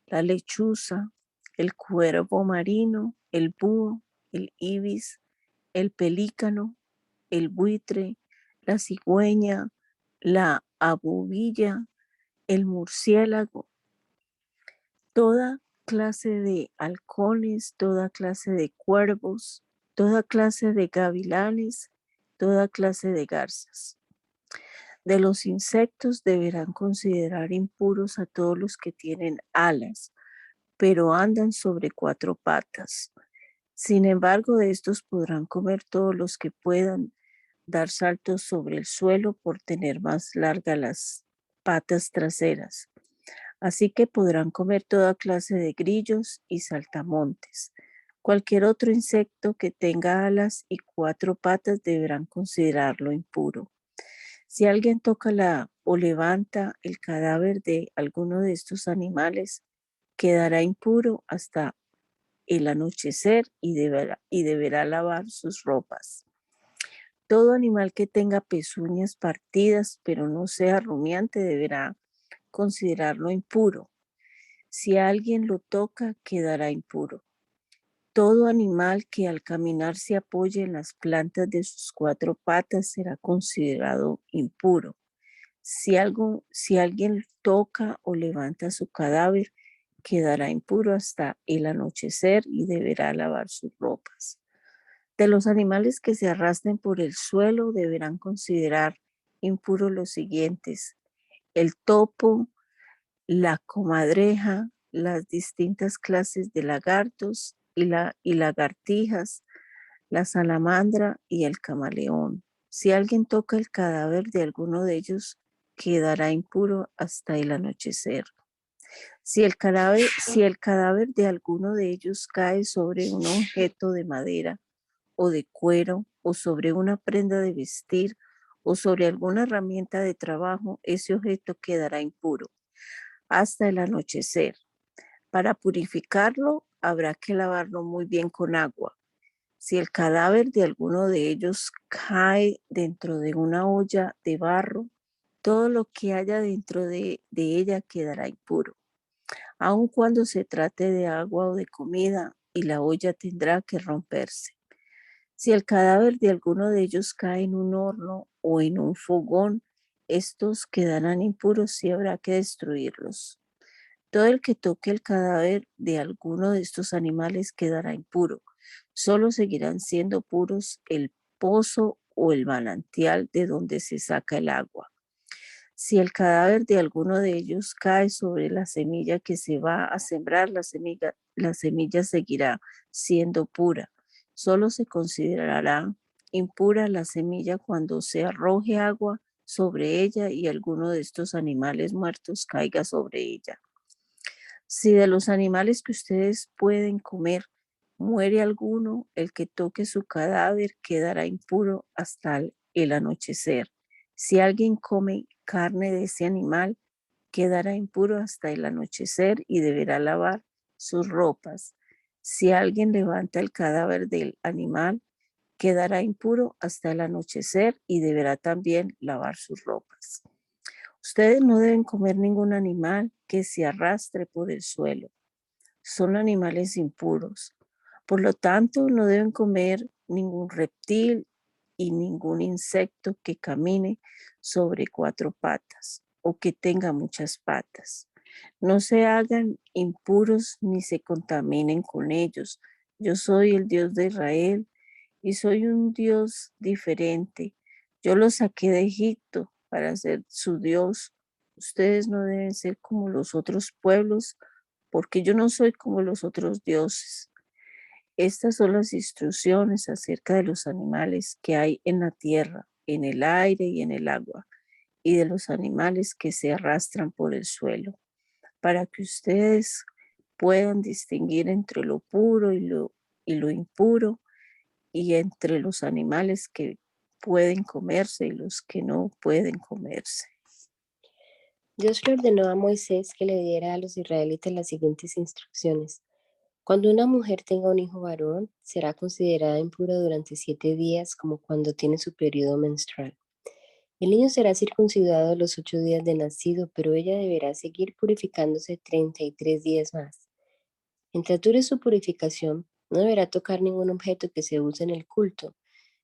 la lechuza, el cuervo marino, el búho, el ibis, el pelícano, el buitre, la cigüeña, la abubilla, el murciélago, toda clase de halcones, toda clase de cuervos, toda clase de gavilanes, toda clase de garzas. De los insectos deberán considerar impuros a todos los que tienen alas, pero andan sobre 4 patas. Sin embargo, de estos podrán comer todos los que puedan dar saltos sobre el suelo por tener más largas las patas traseras. Así que podrán comer toda clase de grillos y saltamontes. Cualquier otro insecto que tenga alas y 4 patas deberán considerarlo impuro. Si alguien toca o levanta el cadáver de alguno de estos animales, quedará impuro hasta el anochecer y deberá lavar sus ropas. Todo animal que tenga pezuñas partidas pero no sea rumiante deberá considerarlo impuro. Si alguien lo toca, quedará impuro. Todo animal que al caminar se apoye en las plantas de sus 4 patas será considerado impuro. Si alguien toca o levanta su cadáver, quedará impuro hasta el anochecer y deberá lavar sus ropas. De los animales que se arrastren por el suelo deberán considerar impuros los siguientes: el topo, la comadreja, las distintas clases de lagartos y lagartijas, la salamandra y el camaleón. Si alguien toca el cadáver de alguno de ellos, quedará impuro hasta el anochecer. Si el cadáver de alguno de ellos cae sobre un objeto de madera o de cuero o sobre una prenda de vestir o sobre alguna herramienta de trabajo, ese objeto quedará impuro hasta el anochecer. Para purificarlo, habrá que lavarlo muy bien con agua. Si el cadáver de alguno de ellos cae dentro de una olla de barro, todo lo que haya dentro de ella quedará impuro, aun cuando se trate de agua o de comida, y la olla tendrá que romperse. Si el cadáver de alguno de ellos cae en un horno o en un fogón, estos quedarán impuros y habrá que destruirlos. Todo el que toque el cadáver de alguno de estos animales quedará impuro. Solo seguirán siendo puros el pozo o el manantial de donde se saca el agua. Si el cadáver de alguno de ellos cae sobre la semilla que se va a sembrar, la semilla seguirá siendo pura. Solo se considerará impura la semilla cuando se arroje agua sobre ella y alguno de estos animales muertos caiga sobre ella. Si de los animales que ustedes pueden comer muere alguno, el que toque su cadáver quedará impuro hasta el anochecer. Si alguien come carne de ese animal, quedará impuro hasta el anochecer y deberá lavar sus ropas. Si alguien levanta el cadáver del animal, quedará impuro hasta el anochecer y deberá también lavar sus ropas. Ustedes no deben comer ningún animal que se arrastre por el suelo. Son animales impuros. Por lo tanto, no deben comer ningún reptil y ningún insecto que camine sobre 4 patas o que tenga muchas patas. No se hagan impuros ni se contaminen con ellos. Yo soy el Dios de Israel y soy un Dios diferente. Yo los saqué de Egipto para ser su Dios. Ustedes no deben ser como los otros pueblos, porque yo no soy como los otros dioses. Estas son las instrucciones acerca de los animales que hay en la tierra, en el aire y en el agua, y de los animales que se arrastran por el suelo, para que ustedes puedan distinguir entre lo puro y lo impuro, y entre los animales que pueden comerse y los que no pueden comerse. Dios le ordenó a Moisés que le diera a los israelitas las siguientes instrucciones. Cuando una mujer tenga un hijo varón, será considerada impura durante 7 días, como cuando tiene su periodo menstrual. El niño será circuncidado a los 8 días de nacido, pero ella deberá seguir purificándose 33 días más. Mientras dure su purificación, no deberá tocar ningún objeto que se use en el culto,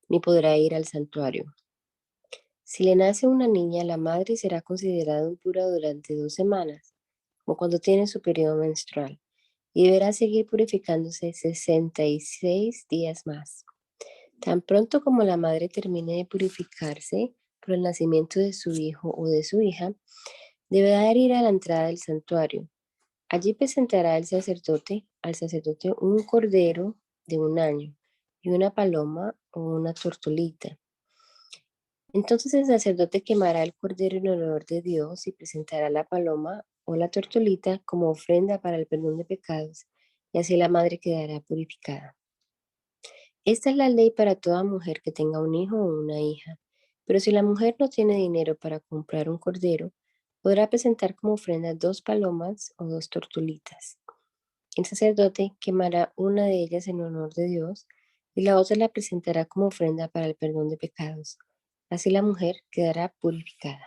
ni podrá ir al santuario. Si le nace una niña, la madre será considerada impura durante 2 semanas, como cuando tiene su periodo menstrual, y deberá seguir purificándose 66 días más. Tan pronto como la madre termine de purificarse por el nacimiento de su hijo o de su hija, deberá ir a la entrada del santuario. Allí presentará al sacerdote un cordero de 1 año y una paloma o una tortolita. Entonces el sacerdote quemará el cordero en honor de Dios y presentará la paloma o la tortolita como ofrenda para el perdón de pecados, y así la madre quedará purificada. Esta es la ley para toda mujer que tenga un hijo o una hija. Pero si la mujer no tiene dinero para comprar un cordero, podrá presentar como ofrenda 2 palomas o 2 tortolitas. El sacerdote quemará una de ellas en honor de Dios y la otra la presentará como ofrenda para el perdón de pecados. Así la mujer quedará purificada.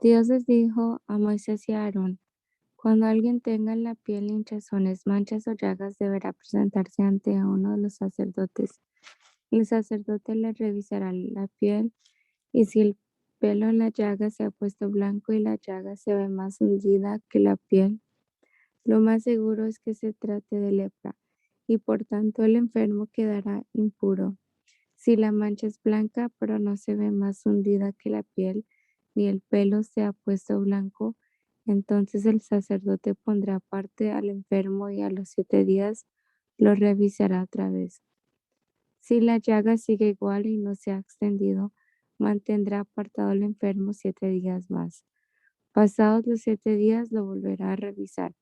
Dios les dijo a Moisés y a Aarón: cuando alguien tenga en la piel hinchazones, manchas o llagas, deberá presentarse ante uno de los sacerdotes. El sacerdote le revisará la piel, y si el pelo en la llaga se ha puesto blanco y la llaga se ve más hundida que la piel, lo más seguro es que se trate de lepra, y por tanto el enfermo quedará impuro. Si la mancha es blanca, pero no se ve más hundida que la piel, ni el pelo se ha puesto blanco, entonces el sacerdote pondrá aparte al enfermo y a los 7 días lo revisará otra vez. Si la llaga sigue igual y no se ha extendido, mantendrá apartado al enfermo 7 días más. Pasados los 7 días lo volverá a revisar.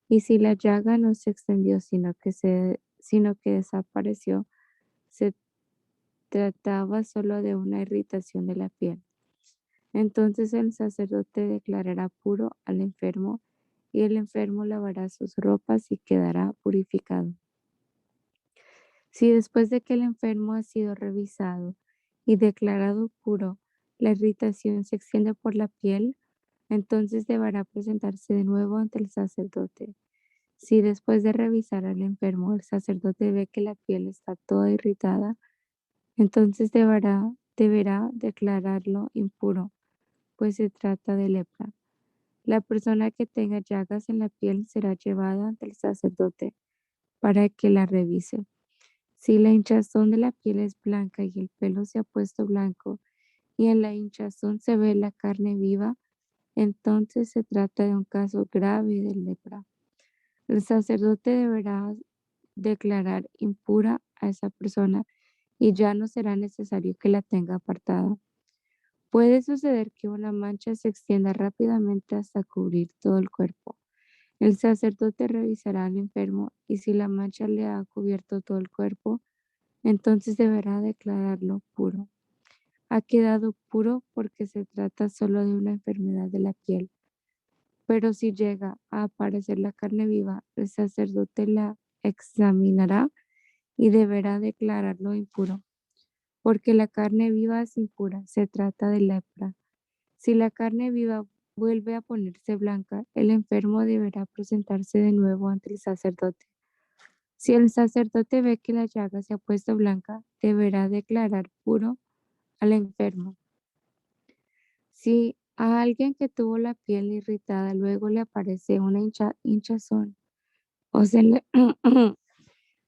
Y si la llaga no se extendió, sino que desapareció, se trataba solo de una irritación de la piel. Entonces el sacerdote declarará puro al enfermo, y el enfermo lavará sus ropas y quedará purificado. Si después de que el enfermo ha sido revisado y declarado puro, la irritación se extiende por la piel, entonces deberá presentarse de nuevo ante el sacerdote. Si después de revisar al enfermo el sacerdote ve que la piel está toda irritada, entonces deberá declararlo impuro, pues se trata de lepra. La persona que tenga llagas en la piel será llevada ante el sacerdote para que la revise. Si la hinchazón de la piel es blanca y el pelo se ha puesto blanco y en la hinchazón se ve la carne viva, entonces se trata de un caso grave de lepra. El sacerdote deberá declarar impura a esa persona y ya no será necesario que la tenga apartada. Puede suceder que una mancha se extienda rápidamente hasta cubrir todo el cuerpo. El sacerdote revisará al enfermo y si la mancha le ha cubierto todo el cuerpo, entonces deberá declararlo puro. Ha quedado puro porque se trata solo de una enfermedad de la piel. Pero si llega a aparecer la carne viva, el sacerdote la examinará y deberá declararlo impuro, porque la carne viva es impura, se trata de lepra. Si la carne viva vuelve a ponerse blanca, el enfermo deberá presentarse de nuevo ante el sacerdote. Si el sacerdote ve que la llaga se ha puesto blanca, deberá declarar puro al enfermo. Si a alguien que tuvo la piel irritada luego le aparece una hinchazón o se le,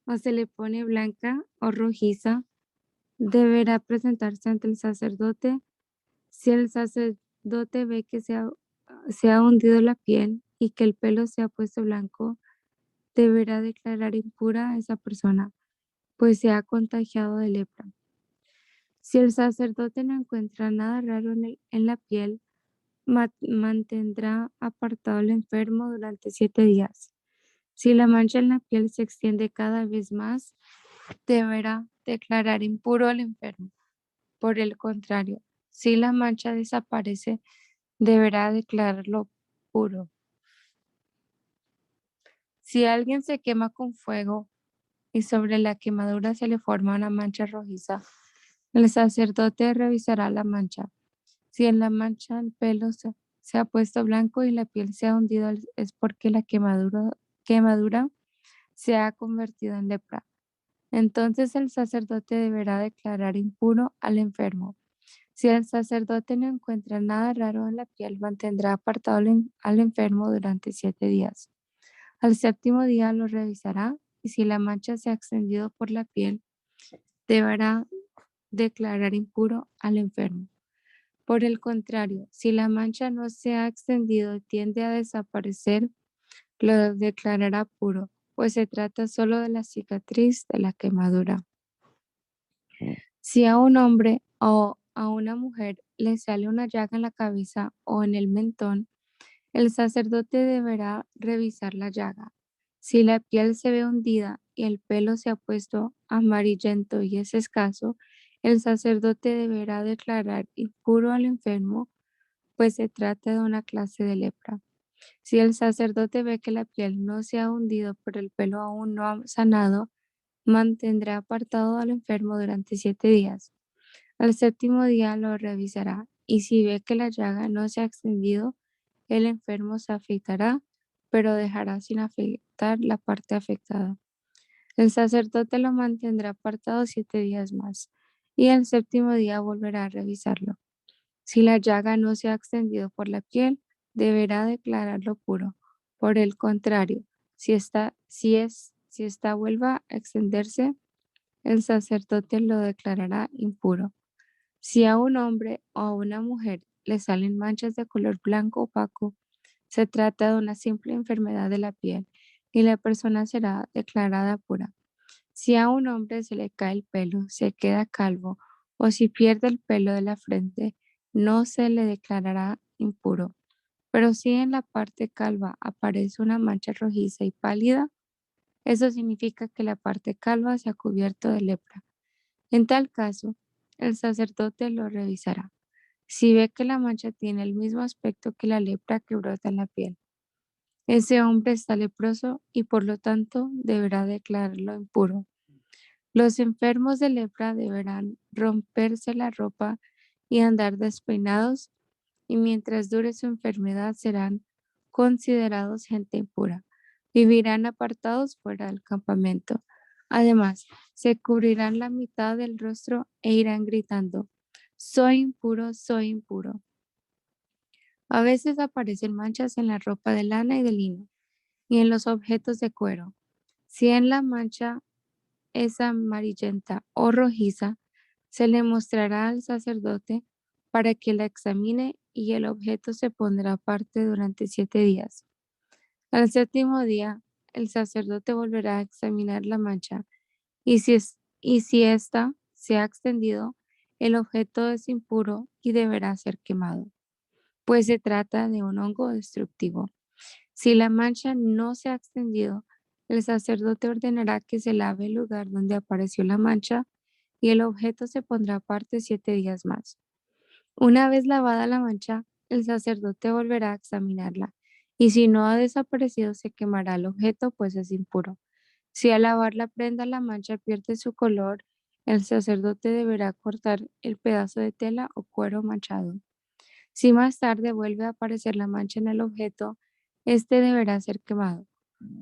o se le pone blanca o rojiza, deberá presentarse ante el sacerdote. Si el sacerdote ve que se ha hundido la piel y que el pelo se ha puesto blanco, deberá declarar impura a esa persona, pues se ha contagiado de lepra. Si el sacerdote no encuentra nada raro en la piel, mantendrá apartado al enfermo durante 7 días. Si la mancha en la piel se extiende cada vez más, deberá declarar impuro al enfermo. Por el contrario, si la mancha desaparece, deberá declararlo puro. Si alguien se quema con fuego y sobre la quemadura se le forma una mancha rojiza, el sacerdote revisará la mancha. Si en la mancha el pelo se ha puesto blanco y la piel se ha hundido, es porque la quemadura se ha convertido en lepra. Entonces el sacerdote deberá declarar impuro al enfermo. Si el sacerdote no encuentra nada raro en la piel, mantendrá apartado al enfermo durante 7 días. Al séptimo día lo revisará y si la mancha se ha extendido por la piel, deberá declarar impuro al enfermo. Por el contrario, si la mancha no se ha extendido y tiende a desaparecer, lo declarará puro, pues se trata solo de la cicatriz de la quemadura. Si a un hombre o a una mujer le sale una llaga en la cabeza o en el mentón, el sacerdote deberá revisar la llaga. Si la piel se ve hundida y el pelo se ha puesto amarillento y es escaso, el sacerdote deberá declarar impuro al enfermo, pues se trata de una clase de lepra. Si el sacerdote ve que la piel no se ha hundido pero el pelo aún no ha sanado, mantendrá apartado al enfermo durante 7 días. Al séptimo día lo revisará y si ve que la llaga no se ha extendido, el enfermo se afeitará, pero dejará sin afeitar la parte afectada. El sacerdote lo mantendrá apartado 7 días más y el séptimo día volverá a revisarlo. Si la llaga no se ha extendido por la piel, deberá declararlo puro. Por el contrario, si esta vuelva a extenderse, el sacerdote lo declarará impuro. Si a un hombre o a una mujer le salen manchas de color blanco opaco, se trata de una simple enfermedad de la piel y la persona será declarada pura. Si a un hombre se le cae el pelo, se queda calvo o si pierde el pelo de la frente, no se le declarará impuro. Pero si en la parte calva aparece una mancha rojiza y pálida, eso significa que la parte calva se ha cubierto de lepra. En tal caso, el sacerdote lo revisará. Si ve que la mancha tiene el mismo aspecto que la lepra que brota en la piel, ese hombre está leproso y por lo tanto deberá declararlo impuro. Los enfermos de lepra deberán romperse la ropa y andar despeinados, y mientras dure su enfermedad serán considerados gente impura. Vivirán apartados fuera del campamento. Además, se cubrirán la mitad del rostro e irán gritando, soy impuro, soy impuro. A veces aparecen manchas en la ropa de lana y de lino y en los objetos de cuero. Si en la mancha es amarillenta o rojiza, se le mostrará al sacerdote para que la examine y el objeto se pondrá aparte durante 7 días. Al séptimo día, el sacerdote volverá a examinar la mancha y si ésta se ha extendido, el objeto es impuro y deberá ser quemado, pues se trata de un hongo destructivo. Si la mancha no se ha extendido, el sacerdote ordenará que se lave el lugar donde apareció la mancha y el objeto se pondrá aparte 7 días más. Una vez lavada la mancha, el sacerdote volverá a examinarla y si no ha desaparecido se quemará el objeto, pues es impuro. Si al lavar la prenda la mancha pierde su color, el sacerdote deberá cortar el pedazo de tela o cuero manchado. Si más tarde vuelve a aparecer la mancha en el objeto, este deberá ser quemado.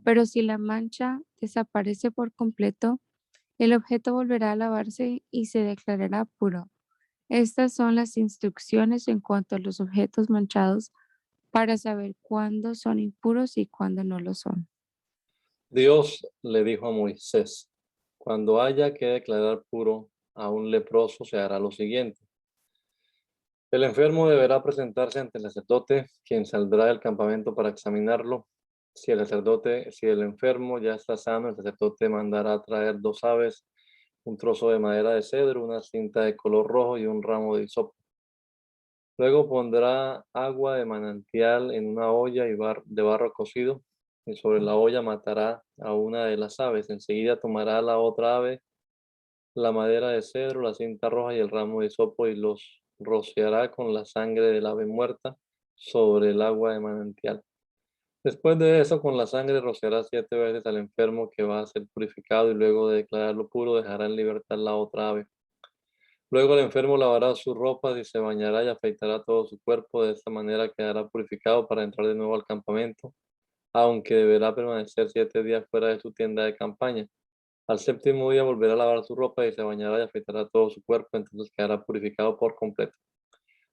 Pero si la mancha desaparece por completo, el objeto volverá a lavarse y se declarará puro. Estas son las instrucciones en cuanto a los objetos manchados para saber cuándo son impuros y cuándo no lo son. Dios le dijo a Moisés, cuando haya que declarar puro a un leproso, se hará lo siguiente. El enfermo deberá presentarse ante el sacerdote, quien saldrá del campamento para examinarlo. Si el enfermo ya está sano, el sacerdote mandará a traer 2 aves, un trozo de madera de cedro, una cinta de color rojo y un ramo de hisopo. Luego pondrá agua de manantial en una olla de barro cocido, y sobre la olla matará a una de las aves. Enseguida tomará la otra ave, la madera de cedro, la cinta roja y el ramo de hisopo, y los rociará con la sangre del ave muerta sobre el agua de manantial. Después de eso, con la sangre rociará 7 veces al enfermo, que va a ser purificado, y luego de declararlo puro, dejará en libertad la otra ave. Luego el enfermo lavará sus ropas y se bañará y afeitará todo su cuerpo. De esta manera quedará purificado para entrar de nuevo al campamento, aunque deberá permanecer 7 días fuera de su tienda de campaña. Al séptimo día volverá a lavar su ropa y se bañará y afeitará todo su cuerpo, entonces quedará purificado por completo.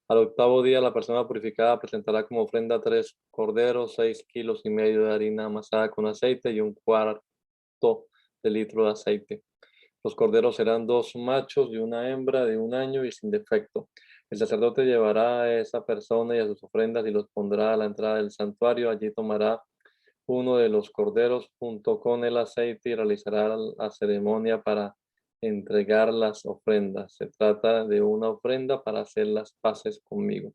Al octavo día la persona purificada presentará como ofrenda 3 corderos, 6,5 kilos de harina amasada con aceite y 1/4 de litro de aceite. Los corderos serán 2 machos y una hembra de 1 año y sin defecto. El sacerdote llevará a esa persona y a sus ofrendas y los pondrá a la entrada del santuario. Allí tomará uno de los corderos junto con el aceite y realizará la ceremonia para entregar las ofrendas. Se trata de una ofrenda para hacer las paces conmigo.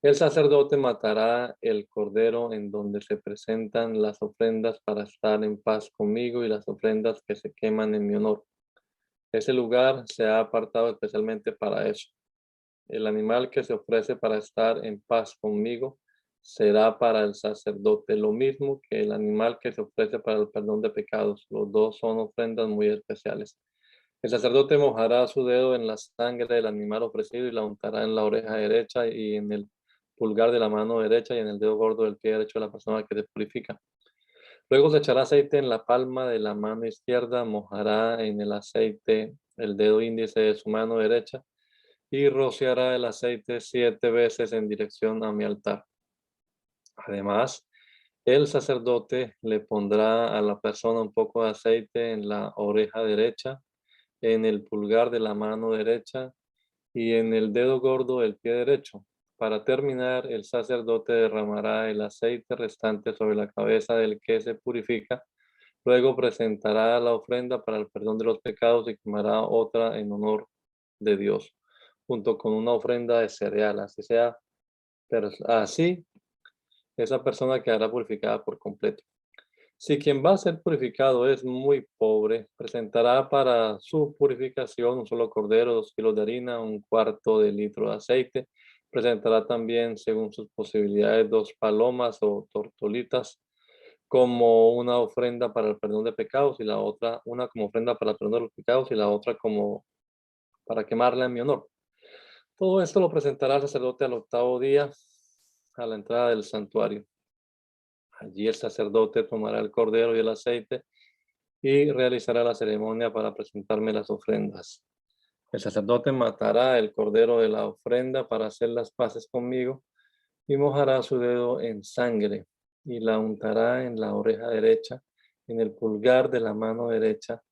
El sacerdote matará el cordero en donde se presentan las ofrendas para estar en paz conmigo y las ofrendas que se queman en mi honor. Ese lugar se ha apartado especialmente para eso. El animal que se ofrece para estar en paz conmigo será para el sacerdote lo mismo que el animal que se ofrece para el perdón de pecados. Los dos son ofrendas muy especiales. El sacerdote mojará su dedo en la sangre del animal ofrecido y la untará en la oreja derecha y en el pulgar de la mano derecha y en el dedo gordo del pie derecho de la persona que se purifica. Luego se echará aceite en la palma de la mano izquierda, mojará en el aceite el dedo índice de su mano derecha y rociará el aceite 7 veces en dirección a mi altar. Además, el sacerdote le pondrá a la persona un poco de aceite en la oreja derecha, en el pulgar de la mano derecha y en el dedo gordo del pie derecho. Para terminar, el sacerdote derramará el aceite restante sobre la cabeza del que se purifica. Luego presentará la ofrenda para el perdón de los pecados y quemará otra en honor de Dios, junto con una ofrenda de cereal. Así, esa persona quedará purificada por completo. Si quien va a ser purificado es muy pobre, presentará para su purificación un solo cordero, 2 kilos de harina, 1/4 de litro de aceite. Presentará también, según sus posibilidades, 2 palomas o tortolitas como una ofrenda para el perdón de pecados y la otra, una como ofrenda para el perdón de los pecados y la otra como para quemarla en mi honor. Todo esto lo presentará el sacerdote al octavo día a la entrada del santuario. Allí el sacerdote tomará el cordero y el aceite y realizará la ceremonia para presentarme las ofrendas. El sacerdote matará el cordero de la ofrenda para hacer las paces conmigo y mojará su dedo en sangre y la untará en la oreja derecha, en el pulgar de la mano derecha,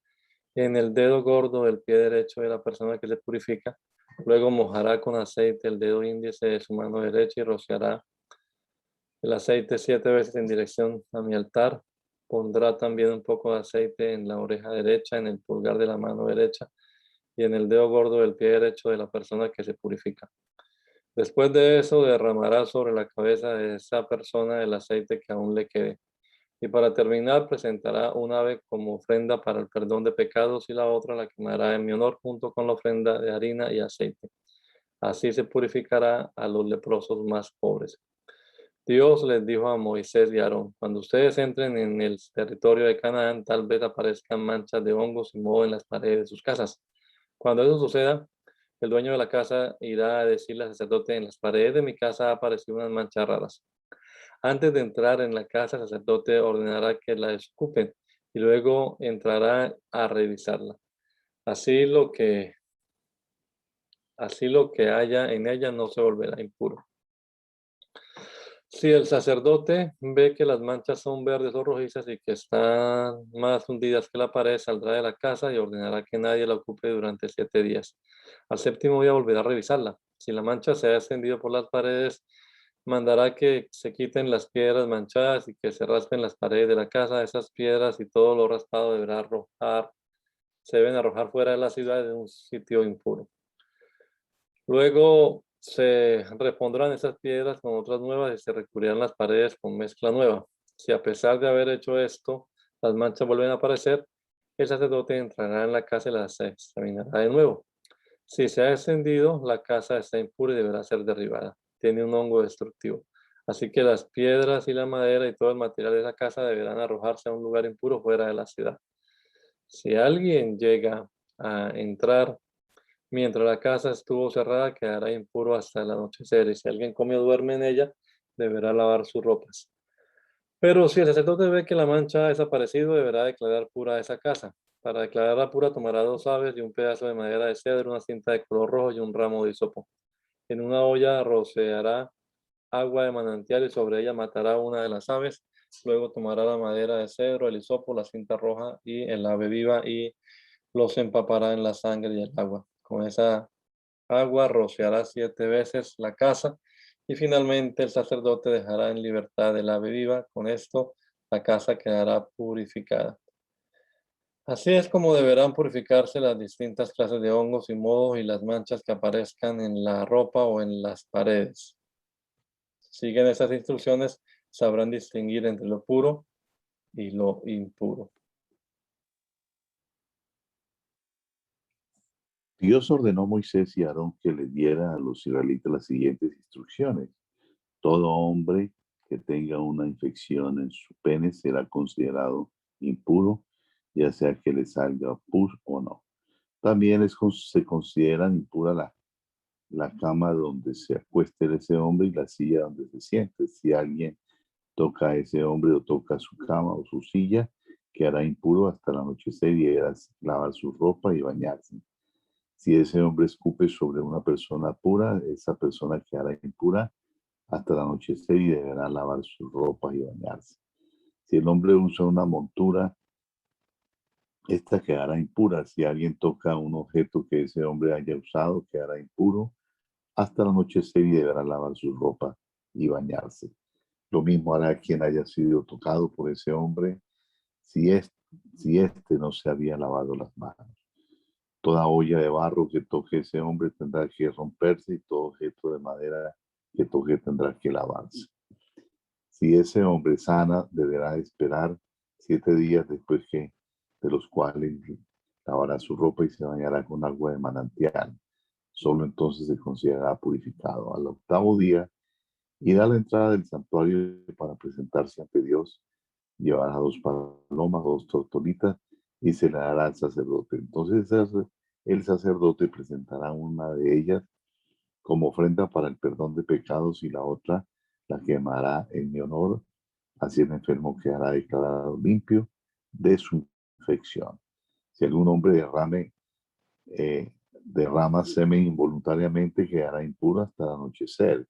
en el dedo gordo del pie derecho de la persona que se purifica. Luego mojará con aceite el dedo índice de su mano derecha y rociará el aceite 7 veces en dirección a mi altar. Pondrá también un poco de aceite en la oreja derecha, en el pulgar de la mano derecha y en el dedo gordo del pie derecho de la persona que se purifica. Después de eso derramará sobre la cabeza de esa persona el aceite que aún le quede. Y para terminar, presentará un ave como ofrenda para el perdón de pecados y la otra la quemará en mi honor junto con la ofrenda de harina y aceite. Así se purificará a los leprosos más pobres. Dios les dijo a Moisés y a Aarón: cuando ustedes entren en el territorio de Canaán, tal vez aparezcan manchas de hongos y moho en las paredes de sus casas. Cuando eso suceda, el dueño de la casa irá a decirle al sacerdote: en las paredes de mi casa ha aparecido unas manchas raras. Antes de entrar en la casa, el sacerdote ordenará que la desocupen y luego entrará a revisarla. Así lo que haya en ella no se volverá impuro. Si el sacerdote ve que las manchas son verdes o rojizas y que están más hundidas que la pared, saldrá de la casa y ordenará que nadie la ocupe durante 7 días. Al séptimo día volverá a revisarla. Si la mancha se ha extendido por las paredes, mandará que se quiten las piedras manchadas y que se raspen las paredes de la casa. Esas piedras y todo lo raspado se deben arrojar fuera de la ciudad en un sitio impuro. Luego se repondrán esas piedras con otras nuevas y se recubrirán las paredes con mezcla nueva. Si a pesar de haber hecho esto, las manchas vuelven a aparecer, el sacerdote entrará en la casa y las examinará de nuevo. Si se ha extendido, la casa está impura y deberá ser derribada. Tiene un hongo destructivo. Así que las piedras y la madera y todo el material de la casa deberán arrojarse a un lugar impuro fuera de la ciudad. Si alguien llega a entrar mientras la casa estuvo cerrada, quedará impuro hasta el anochecer, y si alguien come o duerme en ella, deberá lavar sus ropas. Pero si el sacerdote ve que la mancha ha desaparecido, deberá declarar pura esa casa. Para declararla pura, tomará 2 aves y un pedazo de madera de cedro, una cinta de color rojo y un ramo de hisopo. En una olla rociará agua de manantial y sobre ella matará una de las aves. Luego tomará la madera de cedro, el hisopo, la cinta roja y el ave viva y los empapará en la sangre y el agua. Con esa agua rociará 7 veces la casa y finalmente el sacerdote dejará en libertad el ave viva. Con esto la casa quedará purificada. Así es como deberán purificarse las distintas clases de hongos y mohos y las manchas que aparezcan en la ropa o en las paredes. Si siguen esas instrucciones, sabrán distinguir entre lo puro y lo impuro. Dios ordenó a Moisés y a Aarón que les diera a los israelitas las siguientes instrucciones. Todo hombre que tenga una infección en su pene será considerado impuro, ya sea que le salga pus o no. También se consideran impura la cama donde se acueste ese hombre y la silla donde se siente. Si alguien toca a ese hombre o toca su cama o su silla, quedará impuro hasta el anochecer y deberá lavar su ropa y bañarse. Si ese hombre escupe sobre una persona pura, esa persona quedará impura hasta el anochecer y deberá lavar sus ropas y bañarse. Si el hombre usa una montura, esta quedará impura. Si alguien toca un objeto que ese hombre haya usado, quedará impuro hasta el anochecer y deberá lavar su ropa y bañarse. Lo mismo hará quien haya sido tocado por ese hombre si este no se había lavado las manos. Toda olla de barro que toque ese hombre tendrá que romperse y todo objeto de madera que toque tendrá que lavarse. Si ese hombre sana, deberá esperar 7 días después de los cuales lavará su ropa y se bañará con agua de manantial. Solo entonces se considerará purificado. Al 8º día, irá a la entrada del santuario para presentarse ante Dios. Llevará 2 palomas, 2 tortolitas y se la dará al sacerdote. Entonces el sacerdote presentará una de ellas como ofrenda para el perdón de pecados y la otra la quemará en mi honor. Así el enfermo quedará declarado limpio de su infección. Si algún hombre derrama semen involuntariamente, quedará impuro hasta el anochecer.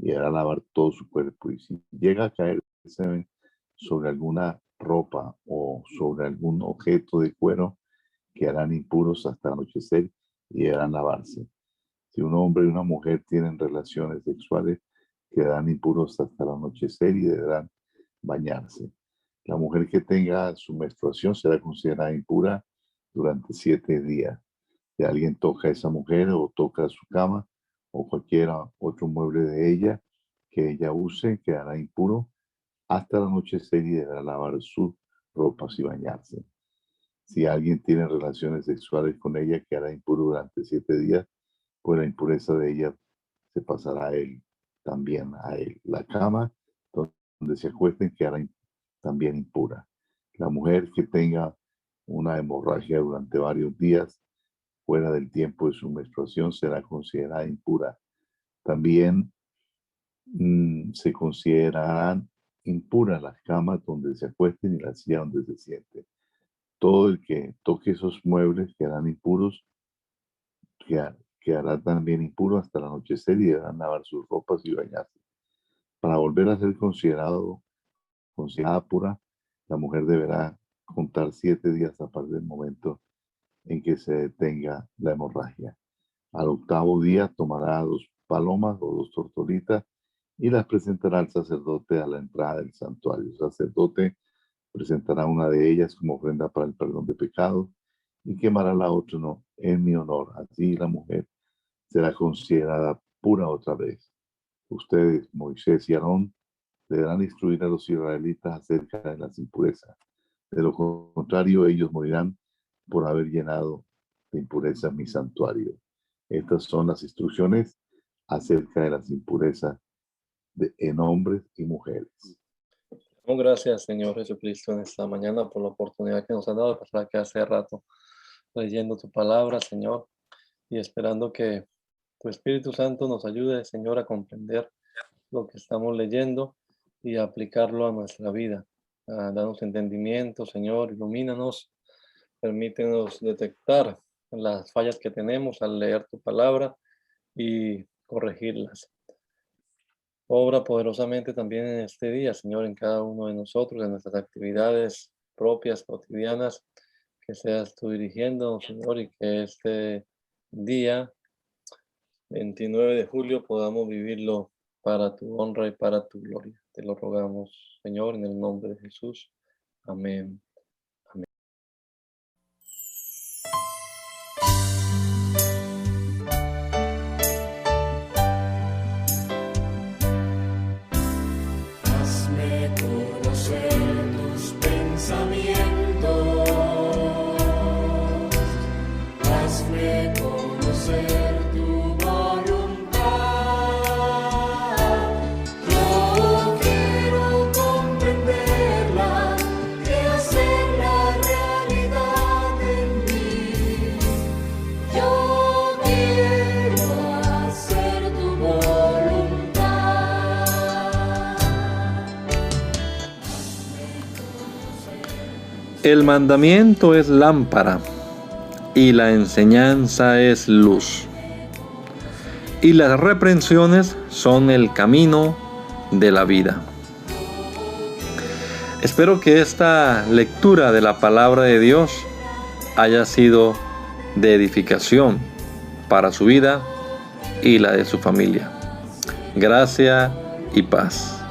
y hará lavar todo su cuerpo. Y si llega a caer semen sobre alguna ropa o sobre algún objeto de cuero, quedarán impuros hasta el anochecer y deberán lavarse. Si un hombre y una mujer tienen relaciones sexuales, quedarán impuros hasta el anochecer y deberán bañarse. La mujer que tenga su menstruación será considerada impura durante 7 días. Si alguien toca a esa mujer o toca su cama o cualquier otro mueble de ella que ella use, quedará impuro hasta el anochecer y deberá lavar sus ropas y bañarse. Si alguien tiene relaciones sexuales con ella, quedará impuro durante 7 días, pues la impureza de ella se pasará a él, también a él. La cama donde se acuesten quedará también impura. La mujer que tenga una hemorragia durante varios días fuera del tiempo de su menstruación será considerada impura. También se considerarán impuras las camas donde se acuesten y la silla donde se sienten. Todo el que toque esos muebles quedarán impuros, quedará también impuro hasta el anochecer y deberán lavar sus ropas y bañarse. Para volver a ser considerada pura, la mujer deberá contar 7 días a partir del momento en que se detenga la hemorragia. Al 8º día tomará 2 palomas o 2 tortolitas y las presentará al sacerdote a la entrada del santuario. El sacerdote presentará una de ellas como ofrenda para el perdón de pecados y quemará la otra en mi honor. Así la mujer será considerada pura otra vez. Ustedes, Moisés y Aarón, deberán instruir a los israelitas acerca de las impurezas. De lo contrario, ellos morirán por haber llenado de impureza mi santuario. Estas son las instrucciones acerca de las impurezas en hombres y mujeres. Gracias, Señor Jesucristo, en esta mañana por la oportunidad que nos has dado de pasar aquí hace rato leyendo tu palabra, Señor, y esperando que tu Espíritu Santo nos ayude, Señor, a comprender lo que estamos leyendo y a aplicarlo a nuestra vida. Danos entendimiento, Señor, ilumínanos, permítenos detectar las fallas que tenemos al leer tu palabra y corregirlas. Obra poderosamente también en este día, Señor, en cada uno de nosotros, en nuestras actividades propias, cotidianas, que seas tú dirigiéndonos, Señor, y que este día, 29 de julio, podamos vivirlo para tu honra y para tu gloria. Te lo rogamos, Señor, en el nombre de Jesús. Amén. Amén. Hazme conocer tus pensamientos. Hazme conocer tu voluntad. Yo quiero comprenderla y hacerla realidad en mí. Yo quiero hacer tu voluntad. El mandamiento es lámpara y la enseñanza es luz. Y las reprensiones son el camino de la vida. Espero que esta lectura de la palabra de Dios haya sido de edificación para su vida y la de su familia. Gracia y paz.